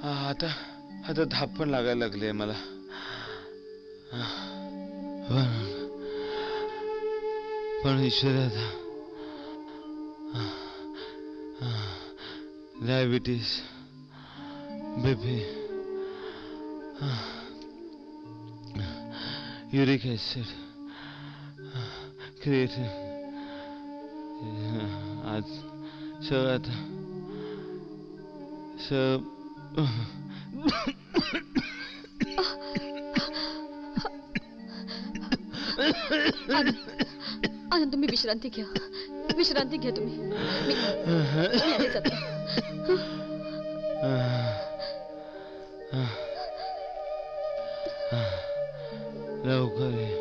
आता धाप पण लागायला लागली मला. पण ईश्वरी, आता diabetes, BP, uric acid, creatine, आज सगळं आता आनंद, तुम्ही विश्रांती घ्या, विश्रांती घ्या तुम्ही. मी आले जाते. लवकर ये.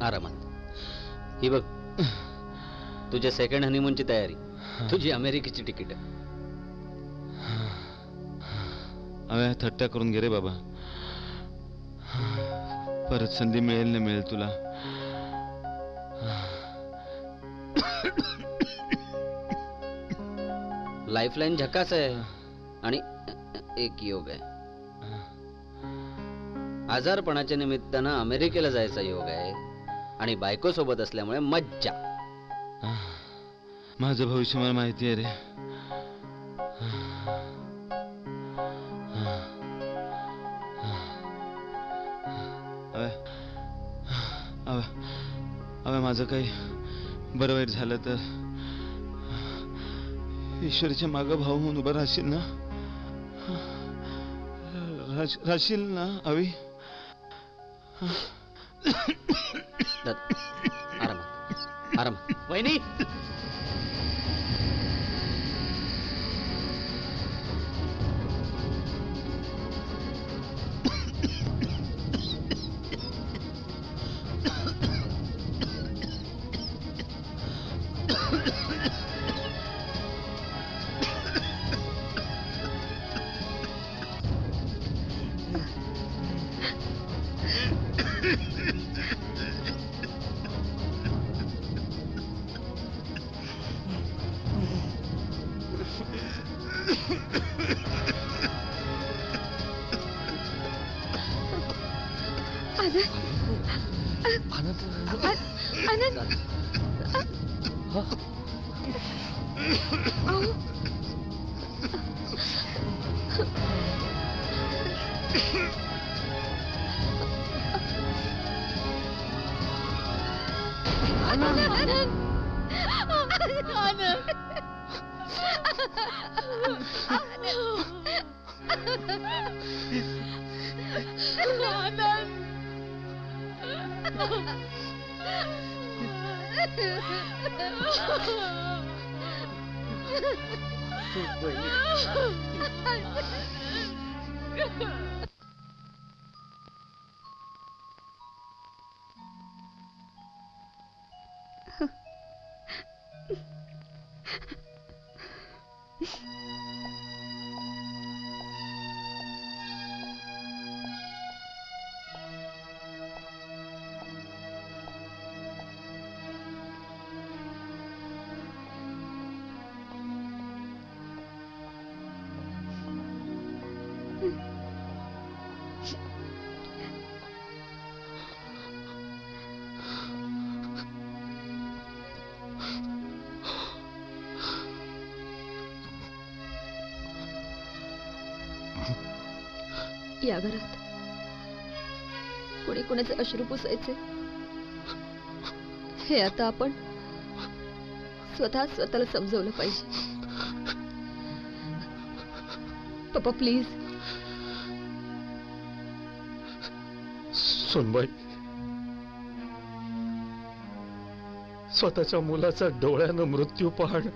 आरामात. ही बघ, तुझ्या सेकंड हनीमूनची तयारी, तुझी अमेरिकेची तिकीट. अरे थट्टा करून घे रे बाबा, परत संधी मिळेल ना मिळेल तुला. लाईफलाईन झकास आहे आणि एक योग आहे. आजारपणाच्या निमित्तानं अमेरिकेला जायचा योग आहे आणि बायको सोबत असल्यामुळे मज्जा. माझं भविष्य मला माहिती आहे रे. अबे माझं काही बरं वाईट झालं तर ईश्वरीच्या मागं भाऊ म्हणून उभं राहशील ना? राहशील ना अवी? आरामात आरामात. वहिनी या घरात कोणी कोणाचे अश्रू पुसायचे हे आता आपण स्वतःला समजवलं पाहिजे. पप्पा प्लीज. सोनबाई, स्वतःच्या मुलाचा डोळ्यानं मृत्यू पाहणं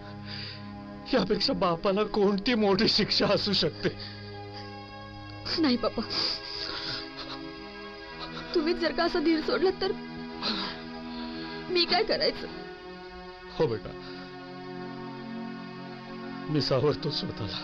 यापेक्षा बापाला कोणती मोठी शिक्षा असू शकते? नाही पप्पा, तुम्हीच जर का असा धीर सोडला तर मी काय करायचं? हो बेटा, मी सावरतो स्वतःला.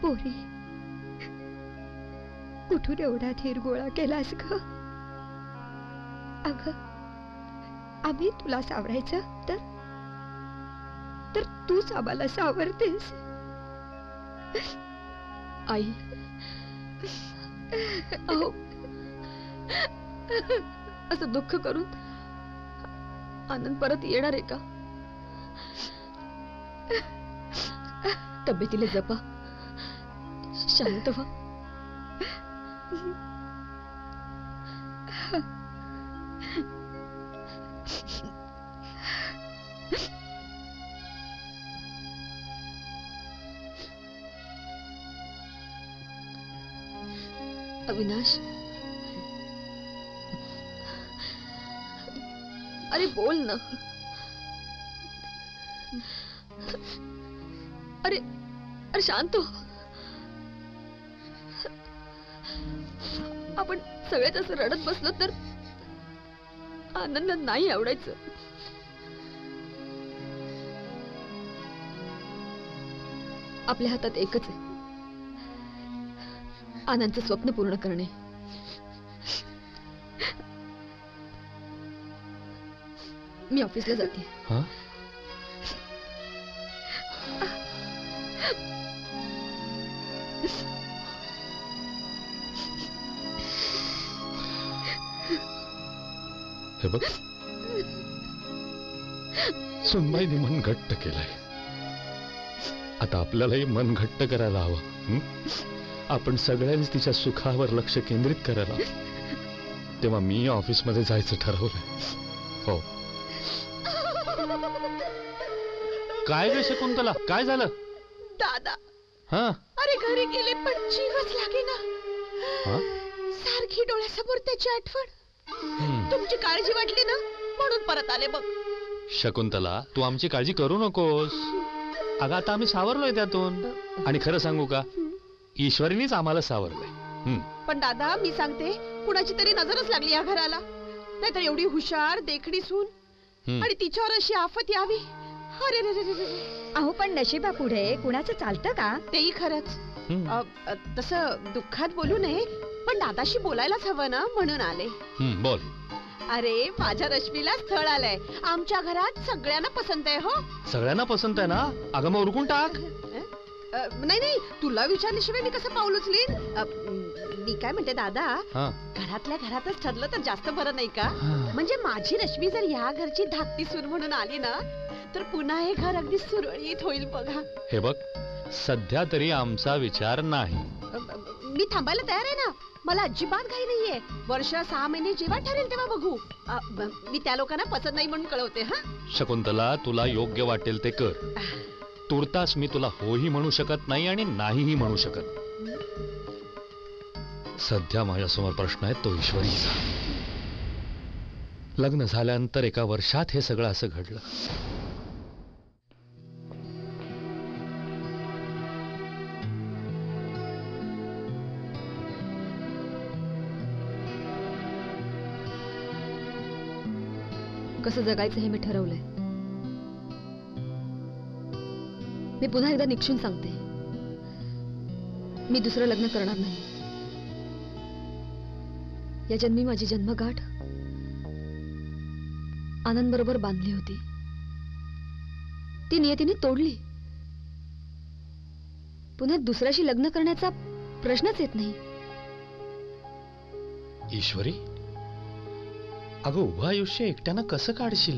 पोरी, कुठून एवढा धीर गोळा केलास ग? अगं, आम्ही तुला सावरायचं तर तूच आम्हाला सावरतेस. आई, अहो, असं दुःख करून आनंद परत येणार आहे का? तब्येतीला जपा, शांत व्हा. अविनाश, अरे बोल ना. अरे अरे शांत हो. आपण सगळेच असं रडत बसलो तर आनंद नाही आवडायचं. आपल्या हातात एकच आहे, आनंदचं स्वप्न पूर्ण करणे. मी ऑफिसला जाते. हे बघ, सुनबाईने मन घट्ट केलंय. आता आपल्यालाही मन घट्ट करायला हवं. आपण सगळ्यांनी तिच्या सुखावर लक्ष केंद्रित करायला हवं. तेव्हा मी ऑफिसमध्ये जायचं ठरवलंय. हो. काय ग शकुंतला, काय झालं? दादा, हा, अरे घरी गेले पण जीवच लागे ना. सारखी डोळ्यासमोर त्याची आठवण. तुमची काळजी वाटली ना म्हणून परत आले बघ. शकुंतला, तू आमची काळजी करू नकोस. अगं आता आम्ही सावरलोय त्यातून. आणि खरं सांगू का, ईश्वरीनीच आम्हाला सावरलंय. पण दादा, मी सांगते, कुणाची तरी नजरच लागली या घराला. नाहीतर एवढी हुशार देखणी सून आणि तिच्यावर अशी आफत यावी. अरे रे रे रे. अहो, पण नशिबा पुढे कुणाचं चालतं का? तेही खरंच. तसं दुःखात बोलू नये, पण दादाशी बोलायलाच हवं ना म्हणून आले. बोल. अरे, माझ्या रश्मीला स्थळ आलंय. आमच्या घरात सगळ्यांना पसंत आहे. हो, सगळ्यांना पसंत आहे ना? अगं मग उरकून टाक. नाही नाही, तुला विचारल्याशिवाय मी कसं पाऊल उचलीन? मी काय म्हणते दादा, घरातल्या घरातच ठरलं तर जास्त बरं नाही का? म्हणजे माझी रश्मी जर या घरची धाकटी सून म्हणून आली ना, तर पुन्हा हे घर अगदी सुरळीत होईल बघा. हे बघ, सध्या तरी आमचा विचार नाही. मी थांबायला तयार आहे ना. मला अजिबात घाई नाहीये. वर्ष 6 महिने जेव्हा ठरेल तेव्हा बघू. मी त्या लोकांना पसंत नाही म्हणून कळवते. हा शकुंतला, तुला योग्य वाटेल ते कर. तुर्तास मी तुला होही म्हणू शकत नाही आणि नाहीही म्हणू शकत. सध्या माझ्यासमोर प्रश्न आहे तो ईश्वरीचा. लग्न झाल्यानंतर 1 वर्षात हे सगळं असं घडलं. कसं जगायचं हे मी ठरवलंय. मी पुन्हा एकदा निक्षून सांगते, मी दुसरं लग्न करणार नाही. या जन्मी माझी जन्मगाठ आनंद बरोबर बांधली होती, ती नियतीने तोडली. पुन्हा दुसऱ्याशी लग्न करण्याचा प्रश्नच येत नाही. ईश्वरी, अगं उभं आयुष्य एकट्यानं कसं काढशील?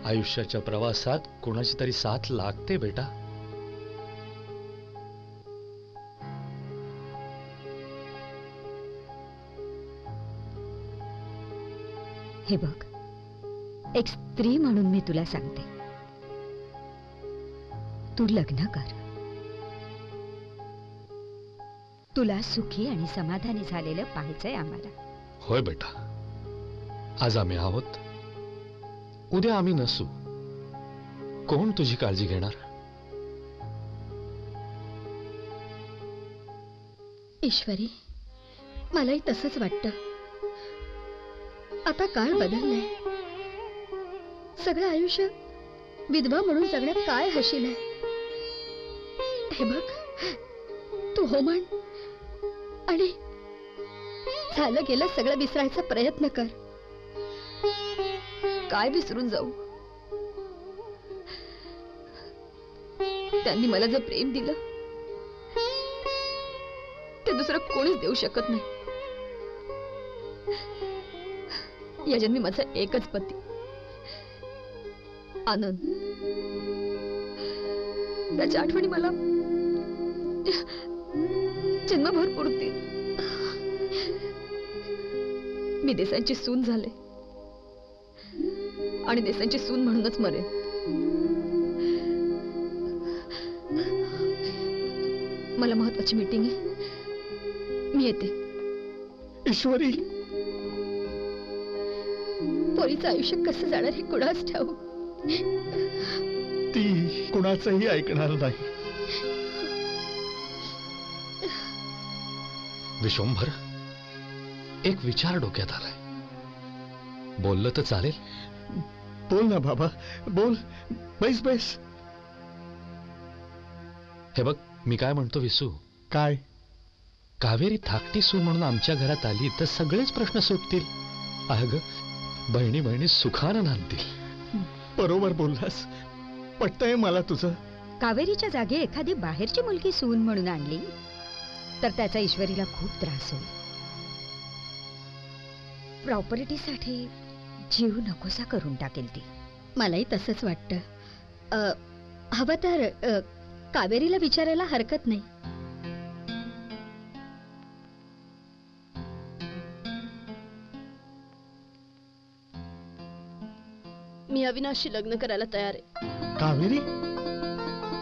आयुष्याच्या प्रवासात कोणाची तरी साथ लागते बेटा. हे बघ, एक स्त्री म्हणून मी तुला सांगते, तू लग्न कर. तुला सुखी आणि समाधानी झालेलं पाहायचंय आम्हाला. होय बेटा, आज आम्ही आहोत, उद्या आम्ही नसू. कोण तुझी काळजी घेणार? ईश्वरी, मलाही तसंच वाटतं. आता काळ बदललाय. सगळं आयुष्य विधवा म्हणून जगण्यात काय हशील आहे. हे बघ, तू हो म्हण आणि झालं गेलं सगळं विसरायचा प्रयत्न कर. काय विसरून जाऊ? त्यांनी मला जे प्रेम दिलं ते दुसरं कोणीच देऊ शकत नाही. या जन्मी माझा एकच पती आनंद. त्याच्या आठवणी मला जन्मभर पुरतील. मी देसांची सून झाले आणि देसांची सून म्हणूनच मरेन. मला महत्वाची मीटिंग आहे, मी येते. ईश्वरी, पोरीचं आयुष्य कसं जाणार हे कुणाच ठाऊ. ती कुणाचंही ऐकणार नाही. विश्वंभर, एक विचार डोक्यात आलाय. बोललं तर चालेल? बोल ना बाबा, बोल. बैस बैस. हे बघ, मी काय म्हणतो विसू. काय? कावेरी धाकटी सून म्हणून आमच्या घरात आली तर सगळेच प्रश्न सुटतील. अगं, बहिणी बहिणी सुखानं नांदतील. बरोबर बोललास. पटतंय मला तुझं. कावेरीच्या जागी एखादी बाहेरची मुलगी सून म्हणून आणली तर त्याचा ईश्वरीला खूप त्रास होईल. प्रॉपर्टीसाठी जीव नकोसा करून टाकेल ती. मलाही तसंच वाटतं. हवं तर कावेरीला विचारायला हरकत नाही. मी अविनाशशी लग्न करायला तयार आहे. कावेरी,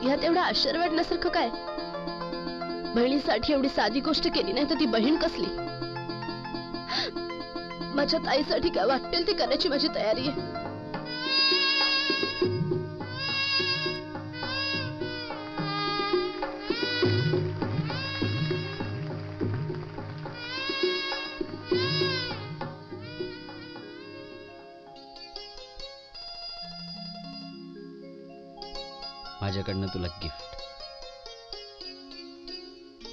ह्यात एवढं आश्चर्य वाटण्यासारखं काय? बहिणीसाठी एवढी साधी गोष्ट केली नाही तर ती बहीण कसली? माझ्या ताईसाठी काय वाटेल ते करण्याची माझी तयारी आहे. माझ्याकडनं तुला गिफ्ट.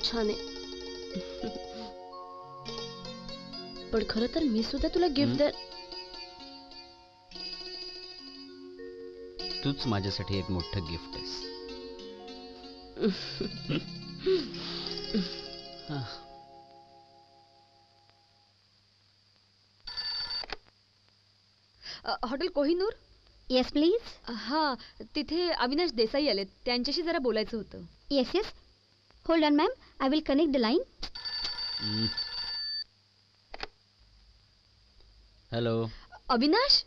छान आहे. पण खरं तर मी सुद्धा तुला गिफ्ट द्या. तूच माझ्यासाठी एक मोठं गिफ्ट आहेस. हॉटेल कोहिनूर. Yes please. हा, तिथे अविनाश देसाई आलेत, त्यांच्याशी जरा बोलायचं होतं. Yes yes. Hold on ma'am, I will connect the line. Hello. Avinash.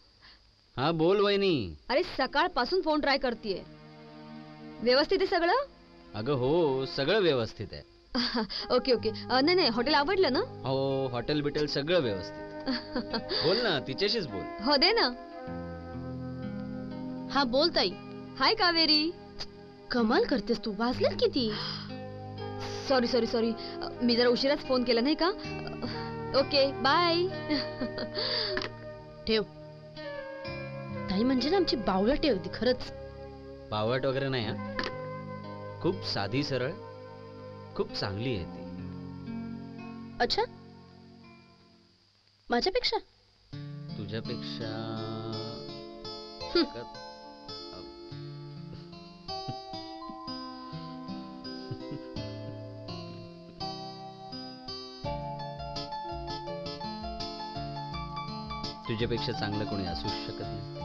हा बोल वहिनी. अरे सकाळपासून फोन ट्राय करतेय. व्यवस्थित आहे सगळं? अगं हो, सगळं व्यवस्थित आहे. Okay okay. नाही नाही, हॉटेल आवडलं ना? हो, हॉटेल बिटेल सगळं व्यवस्थित. बोल ना, तिच्याशीच बोल. हो दे ना. हा बोल ताई. हाय कावेरी. कमाल करतेस तू. वाजलेत किती? सॉरी सॉरी सॉरी, मी जरा उशिराच फोन केला नाही का? Okay bye. ठेव. ताई म्हणजे ना आमची बावळट होती खरंच. बावट वगैरे नाही हा, खूप साधी सरळ, खूप चांगली आहे ती. अच्छा, माझ्यापेक्षा? तुझ्यापेक्षा. तुझ्यापेक्षा चांगलं कोणी असूच शकत नाही.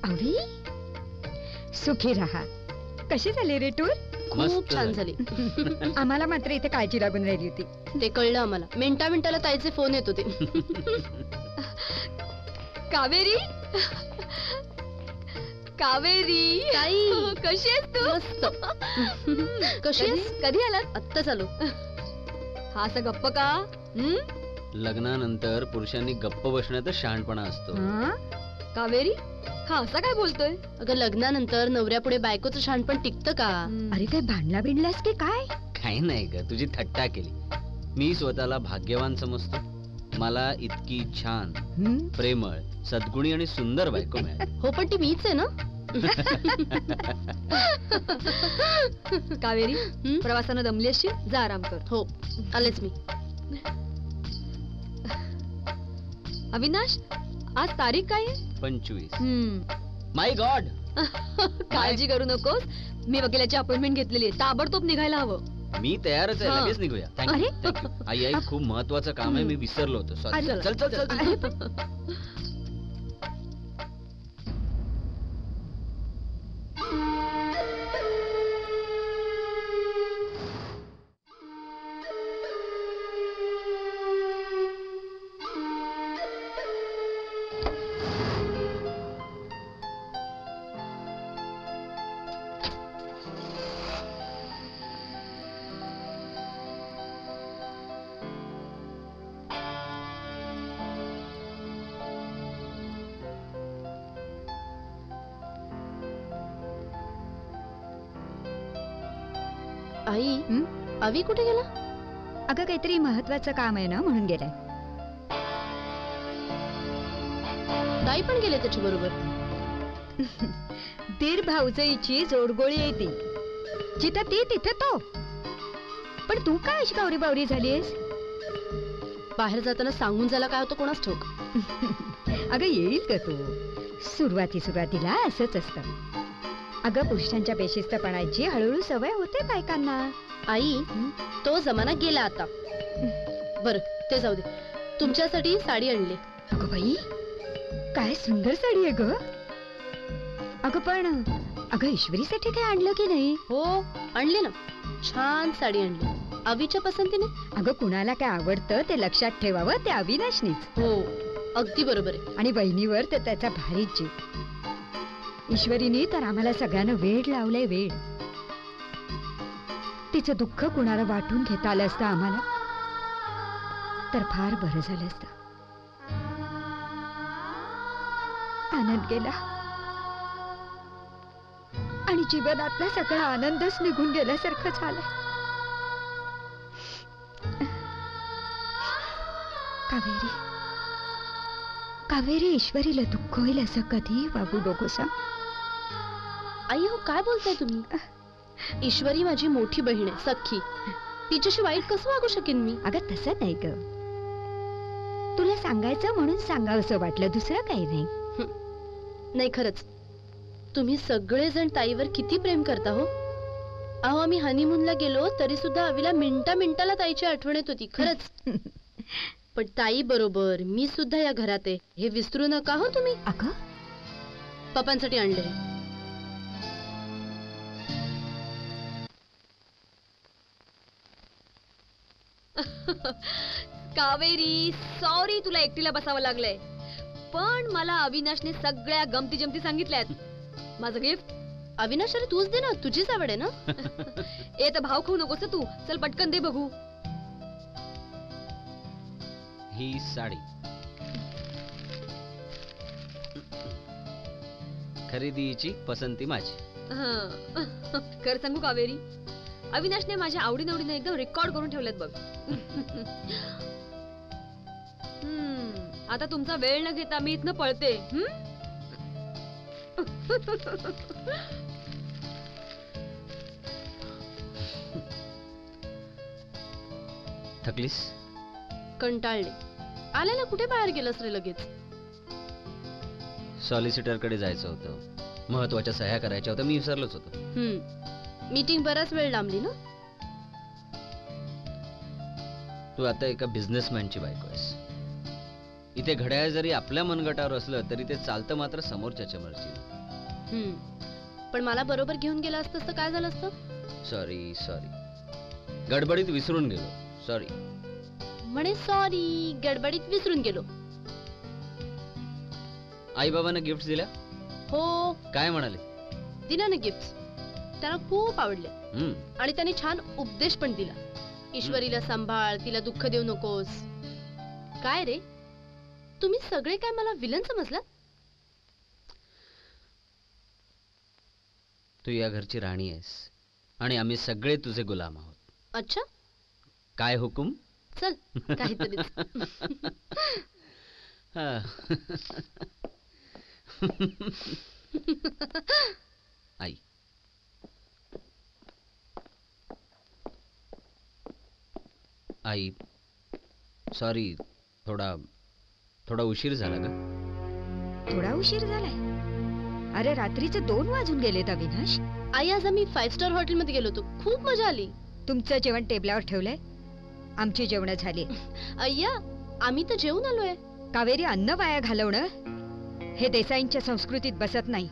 अवी, सुखी राहा. कशी झाली रे टूर? खूप छान झाली. आम्हाला मात्र इथे काळजी लागून राहिली होती. ते कळलं आम्हाला. मिनिटा मिनिटाला ताईचे फोन येत होते. कावेरी. कावेरी ताई कशी आहेस तू? मस्त. कशी आहेस? कधी आलात? आत्ता चालू. हा असं गप्प का? लग्नानंतर पुरुषांनी गप्प बसण्यातच शहाणपणा असतो. कावेरी, हा असा काय बोलतोय? अगं लग्नानंतर नवऱ्यापुढे बायकोचं शहाणपण टिकतं का? अरे काय भांडला बिंडलास की काय? काही नाही ग, तुझी थट्टा केली. मी स्वतःला भाग्यवान समजतो. मला इतकी छान, प्रेमळ, सद्गुणी आणि सुंदर बायको मिळाली. हो पण ती मीच आहे ना. कावेरी, प्रवासानं दमली असशील, जा आराम कर. हो आलेच मी. अविनाश, आज तारीख काय आहे? 25. माय गॉड. काळजी करू नकोस, मी वकिलाची अपॉइंटमेंट घेतलेली आहे. ताबडतोब निघायला हवं. मी तयारच आहे, लगेच निघूया. थँक्यू. आई आई, खूप महत्वाचं काम आहे, मी विसरलो होतो. सॉरी. चल चल चल. आई, अवी कुठे गेला? अगं काहीतरी महत्वाचं काम आहे ना, म्हणून गेलाय. ताई पण गेले त्याच्या बरोबर. दीर भाऊजाईची जोडगोळी आहे ती. जिथं ती तिथे तो. पण तू काय अशी गावरी बावरी झालीस? बाहेर जाताना सांगून जायला काय होतं कोणास ठाऊक. अगं येईल का तू? सुरुवातीला असंच असतं. अगं पुरुषांच्या बेशिस्तपणाची हळूहळू सवय होते बायकांना. आई तो जमाना गेला आता. बर ते जाऊ दे. तुमच्यासाठी साडी आणली. अगं बाई काय सुंदर साडी आहे ग. अगं पण अगं ईश्वरीसाठी काय आणलं की नाही? हो आणली ना, छान साडी आणली अवीच्या पसंतीने. अगं कुणाला काय आवडतं ते लक्षात ठेवावं, ते अविनाशनीच. हो अगदी बरोबर आहे. आणि बहिणीवर तर त्याचा भारीच जीव. ईश्वरीने तर आम्हाला सगळ्यांना वेड लावलंय, वेड. तिचं दुःख कुणाला वाटून घेता आलं असतं आम्हाला तर फार बरं झालं असतं. आनंद गेला आणि जीवनातला सगळा आनंदच निघून गेल्यासारखं झालं. कावेरी कावेरी ईश्वरीला दुःख होईल असं कधी वागू नको सांग. आई हो काय बोलताय तुम्ही? ईश्वरी माझी मोठी बहीण आहे, सख्खी. तिच्याशी वाईट कसं वागू शकेन मी? अगं तसं नाही ग, तुला सांगायचं म्हणून सांगावंसं वाटलं, दुसरं काही नाही. नाही खरंच तुम्ही सगळेजण ताईवर किती प्रेम करता हो. अहो आम्ही हनीमूनला गेलो तरी सुद्धा अवीला मिनिटाला ताईची आठवण येत होती खरंच. पण ताई बरोबर मी सुद्धा या घरात आहे हे विसरू नका हो तुम्ही. अगं पप्पांसाठी आणले. कावेरी सॉरी तुला एकटीला बसावं लागलंय, पण मला अविनाशने सगळ्या गमती जमती सांगितल्यात. माझं गिफ्ट. अविनाश अरे तूच दे ना, तुझीच आवड आहे ना. ए तर भाव खाऊ नकोस तू, चल पटकन दे बघू. ही साडी खरेदीची पसंती माझी. खरं सांगू कावेरी, अविनाशने माझ्या आवडीनिवडीने एकदम रेकॉर्ड करून ठेवलेत बघ. आता तुमचा वेळ न घेता मी इथनं पळते. थकलीस? कंटाळले. आल्याला कुठे बाहेर गेलंस रे लगेच? सॉलिसिटर कडे जायचं होतं, महत्वाच्या सह्या करायच्या होत्या, मी विसरलोच होतो. मीटिंग बराच वेळ लांबली ना. तू आता एका बिझनेसमॅनची बायको आहेस. इथे घड्याळ जरी आपल्या मनगटावर असलं तरी ते चालतं मात्र समोरच्याच्या मर्जीने. पण मला बरोबर घेऊन गेला असतं तर काय झालं असतं? सॉरी सॉरी, गडबडीत विसरून गेलो, सॉरी. म्हणे सॉरी, गडबडीत विसरून गेलो. आई बाबांना गिफ्ट दिल्या? हो. काय म्हणाले? दिला ना गिफ्ट, त्यांना खूप आवडले. आणि त्यांनी छान उपदेश पण दिला. ईश्वरीला सांभाळ, तिला दुःख देऊ नकोस. काय रे तुम्ही सगळे काय मला विलन समजला? तू या घरची राणी आहेस आणि आम्ही सगळे तुझे गुलाम आहोत. अच्छा, काय हुकूम? चल काहीतरी. आई आई सॉरी, थोडा उशीर झाला ग. थोडा उशीर झालाय? अरे रात्रीचे 2 वाजून गेलेत अविनाश. आई आज आम्ही 5 स्टार हॉटेलमध्ये गेलो होतो, खूप मजा आली. तुमचं जेवण टेबलावर ठेवलंय, आमची जेवण झाली. अय्या आम्ही तर जेवून आलोय. कावेरी, अन्न वाया घालवणं हे देसाईंच्या संस्कृतीत बसत नाही.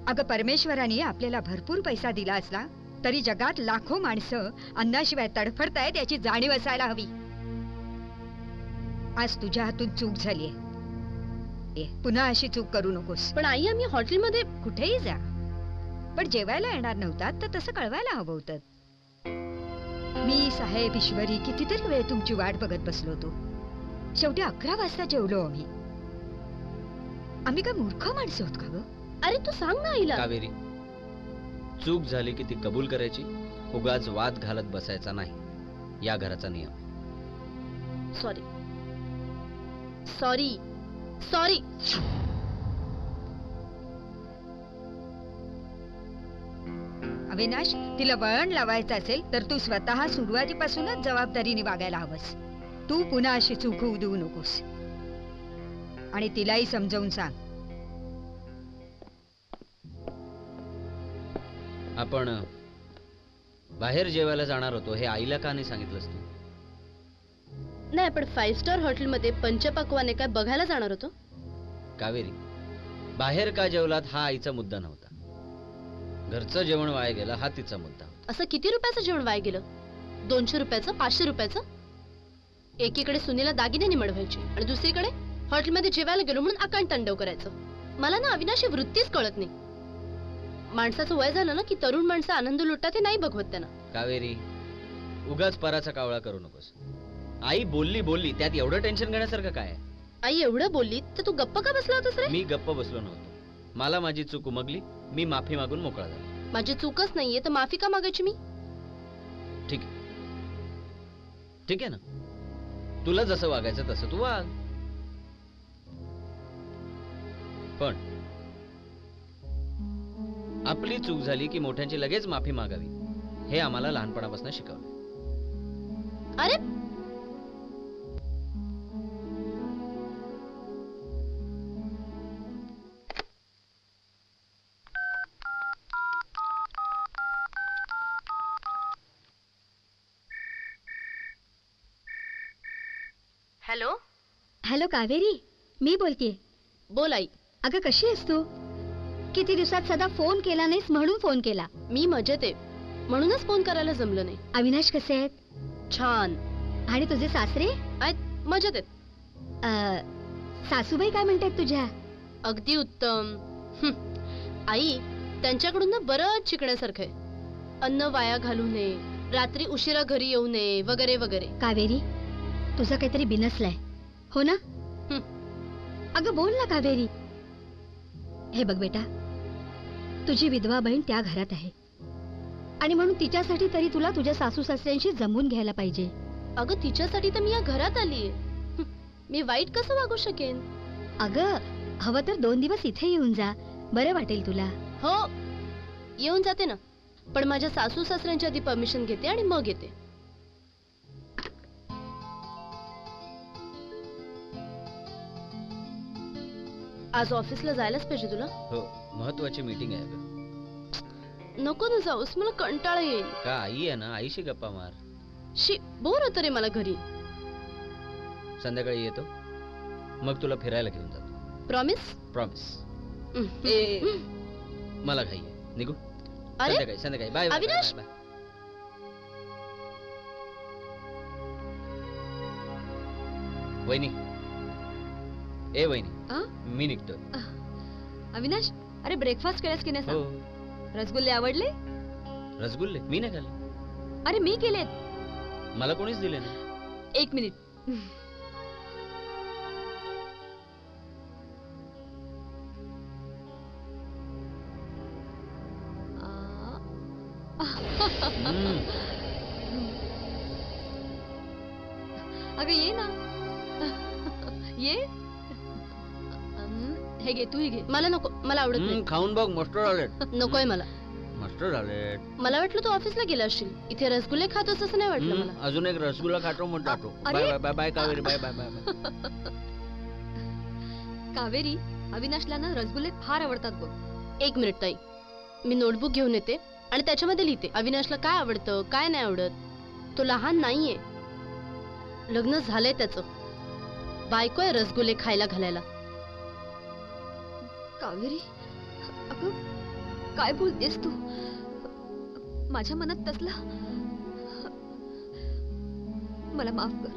अगं परमेश्वराने आपल्याला भरपूर पैसा दिला असला तरी जगात लाखो माणसं अन्नाशिवाय तडफडतायत याची जाणीव असायला हवी. आज तुझ्या हातून चूक झालीये, पुन्हा अशी चूक करू नकोस. पण आई आम्ही हॉटेलमध्ये कुठेही जा, पण जेवायला येणार नव्हतात तर तसं कळवायला हवं होतं. मी साहेब ईश्वरी कितीतरी वेळ तुमची वाट बघत बसलो होतो. शेवटी 11 वाजता जेवलो आम्ही. आम्ही काय मूर्ख माणसं आहोत का ग? अरे तू सांग ना आईला. कावेरी, चूक झाली की ती कबूल करायची, उगाच वाद घालत बसायचा नाही, या घराचा नियम. Sorry sorry sorry. अविनाश, तिला वळण लावायचं असेल तर तू स्वतः सुरुवातीपासूनच जबाबदारीने वागायला हवंस. तू पुन्हा अशी चूक होऊ देऊ नकोस आणि तिलाही समजावून सांग. आपण बाहेर जेवायला जाणार होतो हे आईला का नाही सांगितलंस तू? नाही, पण 5 स्टार हॉटेलमध्ये पंचपक्वाने काय बघायला जाणार होतो. कावेरी, बाहेर का जेवलात हा आईचा मुद्दा नव्हता. घरचं जेवण वाया गेलं हा तिचा मुद्दा. असं किती रुपयाचं जेवण वाया गेलं? 200 रुपयाचं, 500 रुपयाचं? एकीकडे सुनीला दागिने निमडवायचे आणि दुसरीकडे हॉटेलमध्ये जेवायला गेलो म्हणून आकांड तांडव करायचं. मला ना अविनाशी वृत्तीच कळत नाही. माणसाचं वय झालं ना की तरुण माणसं आनंद लुटतात ते नाही बघवत त्यांना. कावेरी, उगाच पराचा कावळा करू नकोस. आई बोलली त्यात एवढं टेन्शन घेण्यासारखं काय आहे? आई एवढं बोलली तर तू गप्प का बसला होतास रे? मी गप्प बसलो नव्हतो. मला माझी चूक उमगली, मी माफी मागून मोकळा झालो. माझी चूकच नाहीये तर माफी का मागायची मी? ठीक आहे ना, तुला जसं वागायचं तसं तू वाग. पण आपली चूक झाली की मोठ्यांची लगेच माफी मागावी हे आम्हाला लहानपणापासून शिकवलं. अरे हॅलो. हॅलो कावेरी, मी बोलतेय. बोल आई. अगं कशी आहेस तू? किती दिवसात सदा फोन केला नाहीस म्हणून फोन केला. मी मजेत आहे म्हणूनच फोन करायला जमलं नाही. अविनाश कसे आहेत? छान. आणि तुझे सासरे? आहेत, मजेत आहेत. सासूबाई काय म्हणतात तुझ्या? अगदी उत्तम. आई, त्यांच्याकडून ना बरंच शिकण्यासारखं आहे. अन्न वाया घालू नये, रात्री उशिरा घरी येऊ नये, वगैरे वगैरे. कावेरी, तुझं काहीतरी बिनसलंय हो ना? अगं बोल ना कावेरी. हे बघ बेटा, तुझी विधवा बहीण त्या घरात आहे आणि म्हणून तिच्यासाठी तरी तुला तुझ्या सासू सासऱ्यांशी जमवून घ्यायला पाहिजे. अगं तिच्यासाठी तर मी या घरात आलीये. मी वाईट कसं वागू शकेन? अगं हवं तर 2 दिवस इथे येऊन जा, बरं वाटेल तुला. हो, येऊन जाते ना, पण माझ्या सासू सासऱ्यांची आधी परमिशन घेते आणि मग येते. आज ऑफिसला जायलाच पाहिजे तुला? हो, महत्वाची मीटिंग आहे अगं. नको ना जाऊस, मला कंटाळा येईल. का आई आहे ना, आईशी गप्पा मार. शी, बोर होतं रे मला घरी. संध्याकाळी येतो, मग तुला फिरायला घेऊन जातो. प्रॉमिस? प्रॉमिस. मला घाई आहे, निघू. अरे संध्याकाळी बाय. अविनाश, बाय. वहिनी, ए वहिनी, मी निघतोय. अविनाश, अरे ब्रेकफास्ट केलास की नाही? रसगुल्ले आवडले? रसगुल्ले मी नाही खाल्ले. अरे मी केलेत. मला कोणीच दिले नाही. 1 मिनिट. अगं ये ना, ये. हे घे, तूही घे. मला नको, मला आवडत नाही. खाऊन बघ, मस्टर्ड आलेट. नकोय मला. Mustard Alight. मला वाटलं तू ऑफिसला गेला असशील, इथे रसगुल्ले खातोस असं नाही वाटलं मला. अजून एक रसगुल्ला खातो मग जातो. Bye bye bye Kaveri, bye bye bye. Kaveri, अविनाशला ना रसगुल्ले फार आवडतात बघ. 1 मिनिट ताई, मी नोटबुक घेऊन येते आणि त्याच्यामध्ये लिहिते अविनाशला काय आवडतं काय नाही आवडत. तो लहान नाहीये, लग्न झालंय त्याचं. बायको आहे रसगुल्ले खायला घालायला. कावेरी, अगं काय बोलतेस तू? माझ्या मनात तसला. मला माफ कर.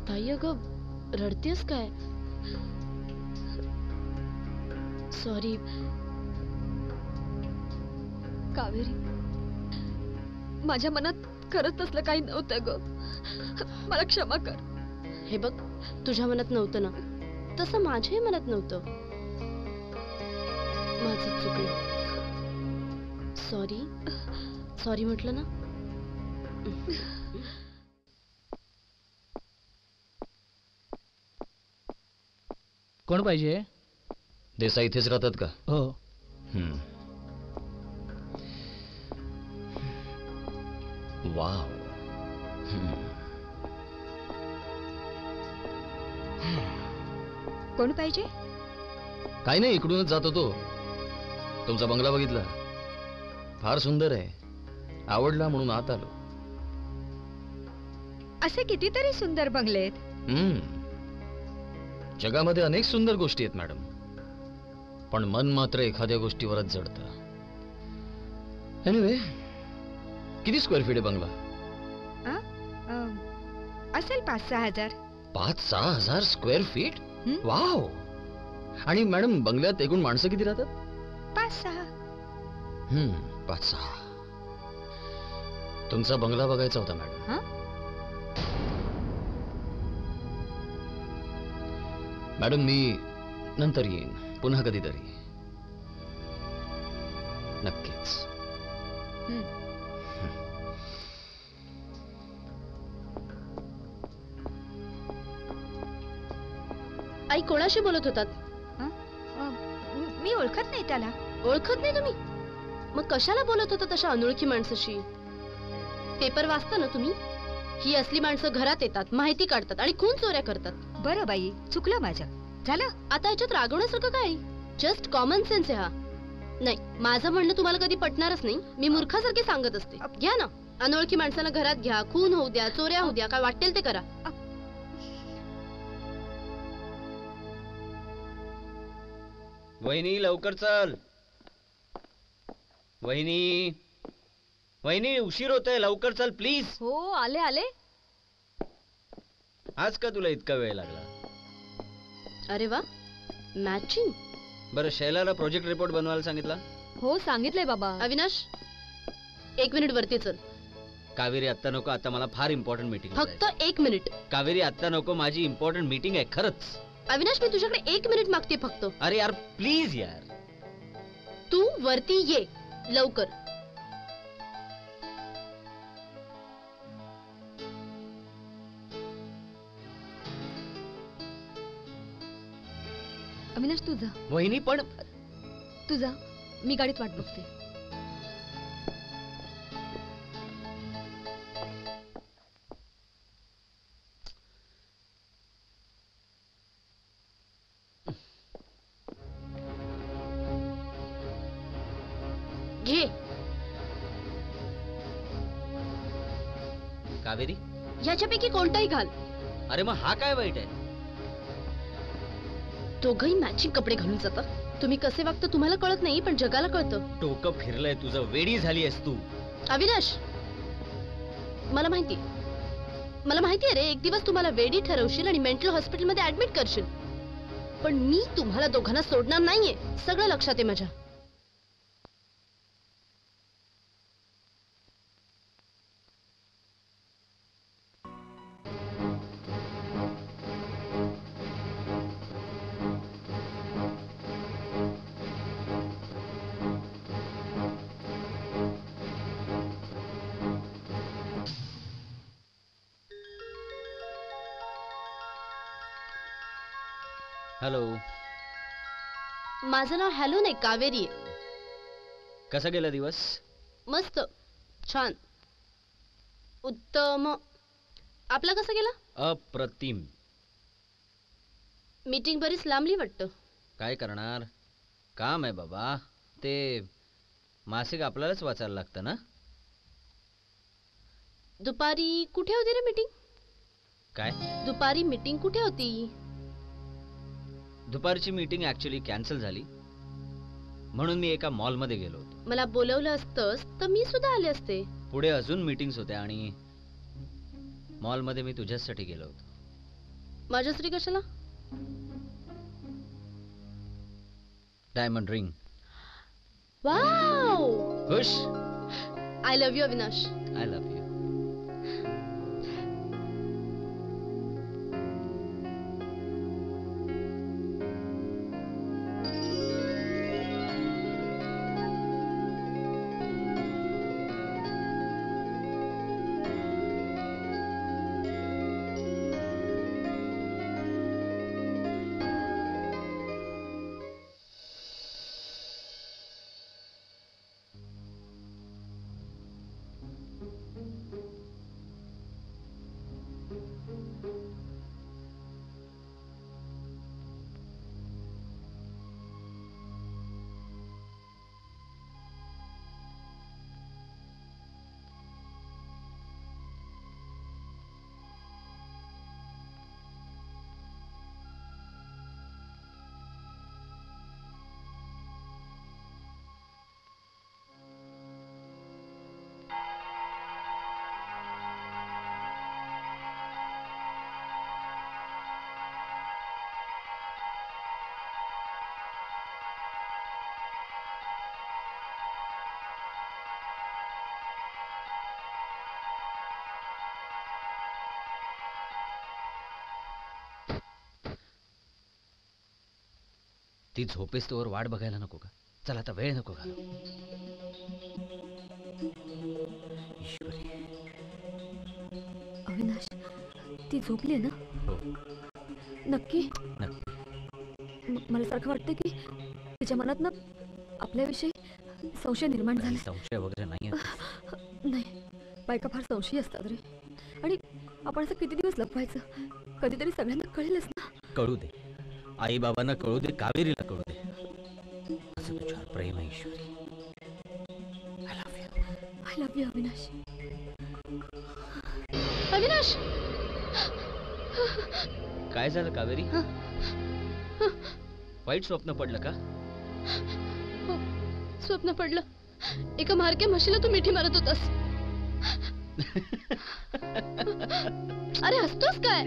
ताई अगं रडतेस काय? सॉरी. कावेरी, माझ्या मनात खरंच तसलं काही नव्हतं ग. मला क्षमा कर. हे बघ, तुझ्या मनात नव्हतं ना, तसं माझ्याही मनात नव्हतं. माझं चुकलं. सॉरी. सॉरी म्हटलं ना. कोण पाहिजे? देसाई इथेच राहतात का? हो. वाव. कोण पाहिजे? काही नाही, इकडूनच जात होतो. तुमचा बंगला बघितला, फार सुंदर आहे, आवडला म्हणून आत आलो. असे कितीतरी सुंदर बंगले आहेत. जगामध्ये अनेक सुंदर गोष्टी आहेत मॅडम, पण मन मात्र एखाद्या गोष्टीवरच जडतं. एनिवे, किती स्क्वेअर फीट आहे बंगला? असेल 5-6 हजार. 5-6 हजार स्क्वेअर फीट? वाव. आणि मॅडम, बंगल्यात एकूण माणसं किती राहतात? 5-6. 5-6. तुमचा बंगला बघायचा होता मॅडम. मॅडम, मी नंतर येईन पुन्हा कधीतरी. नक्कीच. आई कोणाशी बोलत होतात? मी ओळखत नाही त्याला. ओळखत नाही तुम्ही? मग कशाला बोलत होता तशा अनोळखी माणसाशी? पेपर वाचता ना तुम्ही? ही असली माणसं घरात येतात, माहिती काढतात आणि खून चोऱ्या करतात. बरं बाई, चुकलं माझं. झालं आता याच्यात रागवण्यासारखं काय? जस्ट कॉमन सेन्स आहे हा. नाही, माझं म्हणणं तुम्हाला कधी पटणारच नाही. मी मूर्खासारखी सांगत असते. घ्या ना, अनोळखी माणसाला घरात घ्या, खून होऊ द्या, चोऱ्या होऊ द्या, काय वाटेल ते करा. वहिनी, लवकर चल. वहिनी, वहिनी, उशीर होतोय, लवकर चल प्लीज. हो, आले आले. आज का तुला इतका वेळ लागला? अरे वा, मॅचिंग. बरं, शैलाला प्रोजेक्ट रिपोर्ट बनवायला सांगितला? हो, सांगितलंय बाबा. अविनाश, 1 मिनिट वरती चल. कावेरी, आत्ता नको, आता मला फार इम्पॉर्टंट मीटिंग. फक्त 1 मिनिट. कावेरी, आत्ता नको, माझी इम्पॉर्टंट मीटिंग आहे खरंच. अविनाश, मी तुझ्याकडे 1 मिनिट मागते फक्त. अरे यार, प्लीज यार. तू वरती ये लवकर. अविनाश, तू जा. वहिनी, पण तू जा, मी गाडीत वाट बघते. घे. कावेरी, याच्यापैकी कोणताही घाल. अरे मग हा काय वाईट आहे? दोघही मॅचिंग कपडे घालून जातात. तुम्ही कसे वागता तुम्हाला कळत नाही, पण जगाला कळतं. डोकं फिरलंय तुझं, वेडी झाली आहेस तू. अविनाश, मला माहिती आहे रे, एक दिवस तुम्हाला वेडी ठरवशील आणि मेंटल हॉस्पिटलमध्ये ऍडमिट करशील. पण मी तुम्हाला दोघांना सोडणार नाहीये, सगळं लक्षात आहे माझ्या. हॅलो. माझं नाव हॅलो नाही, कावेरी आहे. कसा गेला दिवस? मस्त, छान, उत्तम. आपला कसा गेला? अप्रतिम. मीटिंग बरीच लांबली वाटतं. काय करणार, काम आहे बाबा. ते मासिक आपल्यालाच वाचायला लागतं ना. दुपारी कुठे होती रे मीटिंग? काय? दुपारी मीटिंग कुठे होती? दुपारची मीटिंग ऍक्च्युली कॅन्सल झाली, म्हणून मी एका मॉलमध्ये गेलो होतो. मला बोलवलं असतंस तर मी सुद्धा आले असते. पुढे अजून मीटिंग्स होत्या आणि मॉलमध्ये मी तुझ्यासाठी गेलो होतो. माझ्यासाठी कशाला? Diamond ring. वाव, खुश. I love you Avinash. I love you. ती झोपेस तोवर वाट बघायला नको का? चल आता वेळ नको का? अविनाश, ती झोपली ना? हो. नक्की? मला सारखं वाटतं की तिच्या मनात ना आपल्याविषयी संशय निर्माण झाला. संशय वगैरे नाही. नाही, बायका फार संशयी असतात रे. आणि आपण असं किती दिवस लपवायचं? कधीतरी सगळ्यांना कळेलच ना. कळू दे, आई बाबांना कळू दे, कावेरीला कळू दे. असं तुझ्यावर प्रेम आहे Ishwari. I love you Avinash. Avinash, काय झालं कावेरी? वाईट स्वप्न पडलं का? हो, स्वप्न पडलं. एका मारक्या म्हशीला तू मिठी मारत होतास. अरे हसतोस काय?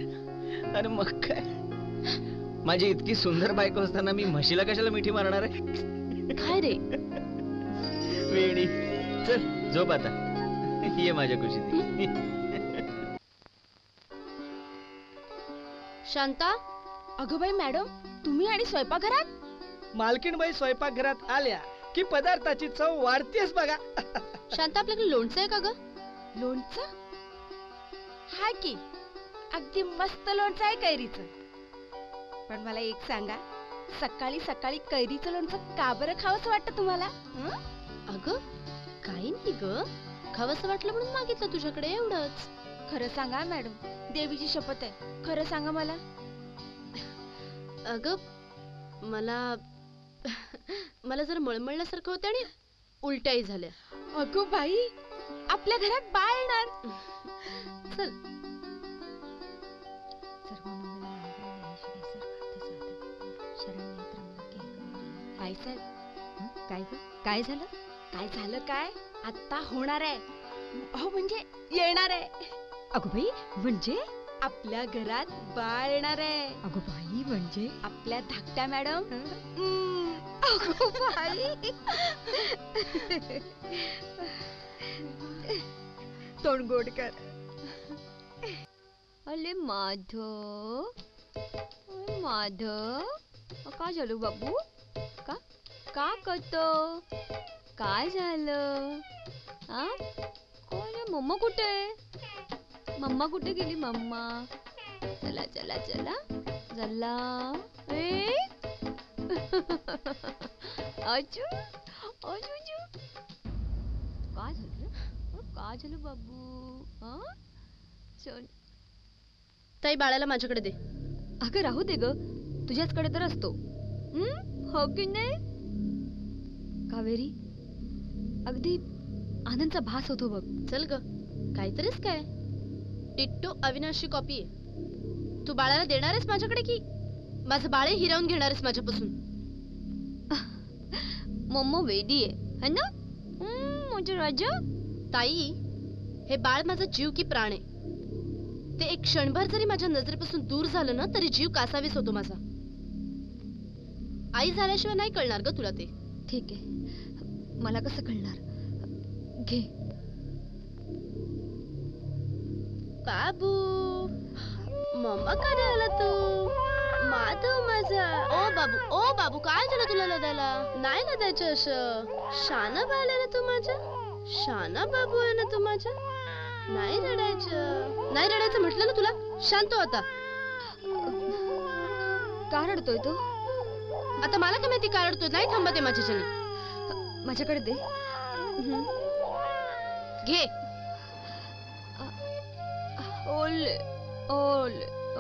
अरे मग काय, माझी इतकी सुंदर बायको असताना मी म्हशीला कशाला मिठी मारणार आहे? काय रे वेणी, चल झोप आता. ये माझ्या कुशीत. शांता. अगं बाई मॅडम, तुम्ही आणि स्वयंपाकघरात? मालकीणबाई स्वयंपाकघरात आल्या की पदार्थाची चव वाढतेच बघा. शांता, आपल्याकडे लोणचं आहे का ग? लोणचं? हा की, अगदी मस्त लोणचं आहे कैरीचं. पण मला एक सांगा, सकाळी सकाळी कैरीचं लोणचं का बरं खावंसं वाटतं तुम्हाला? अगं काही नाही ग, खावंसं वाटलं म्हणून मागितलं तुझ्याकडे, एवढंच. खरं सांगा मॅडम, देवीची शपथ आहे, खरं सांगा मला. अगं मला जरा मळमळल्यासारखं होतं आणि उलट्याही झाल्या. अगं बाई, आपल्या घरात बाळ येणार. चल. बाईसाहेब, काय झालं? काय झालं काय? आता होणार आहे. हो म्हणजे येणार आहे. अगं बाई, म्हणजे आपल्या घरात बाळ येणार आहे. अगं बाई, म्हणजे आपल्या धाकट्या मॅडम. अगं बाई, तोंड गोड कर. अरे माधव, काय झालं बाबू? का करतो? काय झालं? हा, कोण? मम्मा कुठे? मम्मा कुठे गेली? मम्मा, चला चला चला चला. ए आजू आजू, काय झालं? काय झालं बाबू? हा, चल. ताई, बाळाला माझ्याकडे दे. अगं राहू दे ग, तुझ्याचकडे तर असतो. हो की नाही कावेरी? अगदी आनंदचा भास होतो बघ. चल ग, काहीतरीच काय. टिट्टो अविनाशची कॉपी आहे. तू बाळाला देणार आहेस माझ्याकडे की माझं बाळे हिरावून घेणार आहेस माझ्यापासून? मम्मा वेडी आहे ना माझं राजा. ताई, हे बाळ माझा जीव की प्राण आहे. ते एक क्षणभर जरी माझ्या नजरेपासून दूर झालं ना तरी जीव कासावीस होतो माझा. आई झाल्याशिवाय नाही कळणार ग तुला ते. ठीक आहे, मला कसं कळणार? घे. बाबू, मम्मा का द्यायला तू? माधव माझा. ओ बाबू, काय झालं तुला लदायला? नाही लदायचं असं. शाना बाळ आहे ना तू माझा, शाना बाबू आहे ना तू माझा. नाही रडायचं म्हटलं ना तुला. शांत हो आता. का रडतोय तो? आता मला काय माहिती का रडतोय? नाही थांबते माझ्याच्याने. माझ्याकडे दे. घे. ओले ओले. ओ,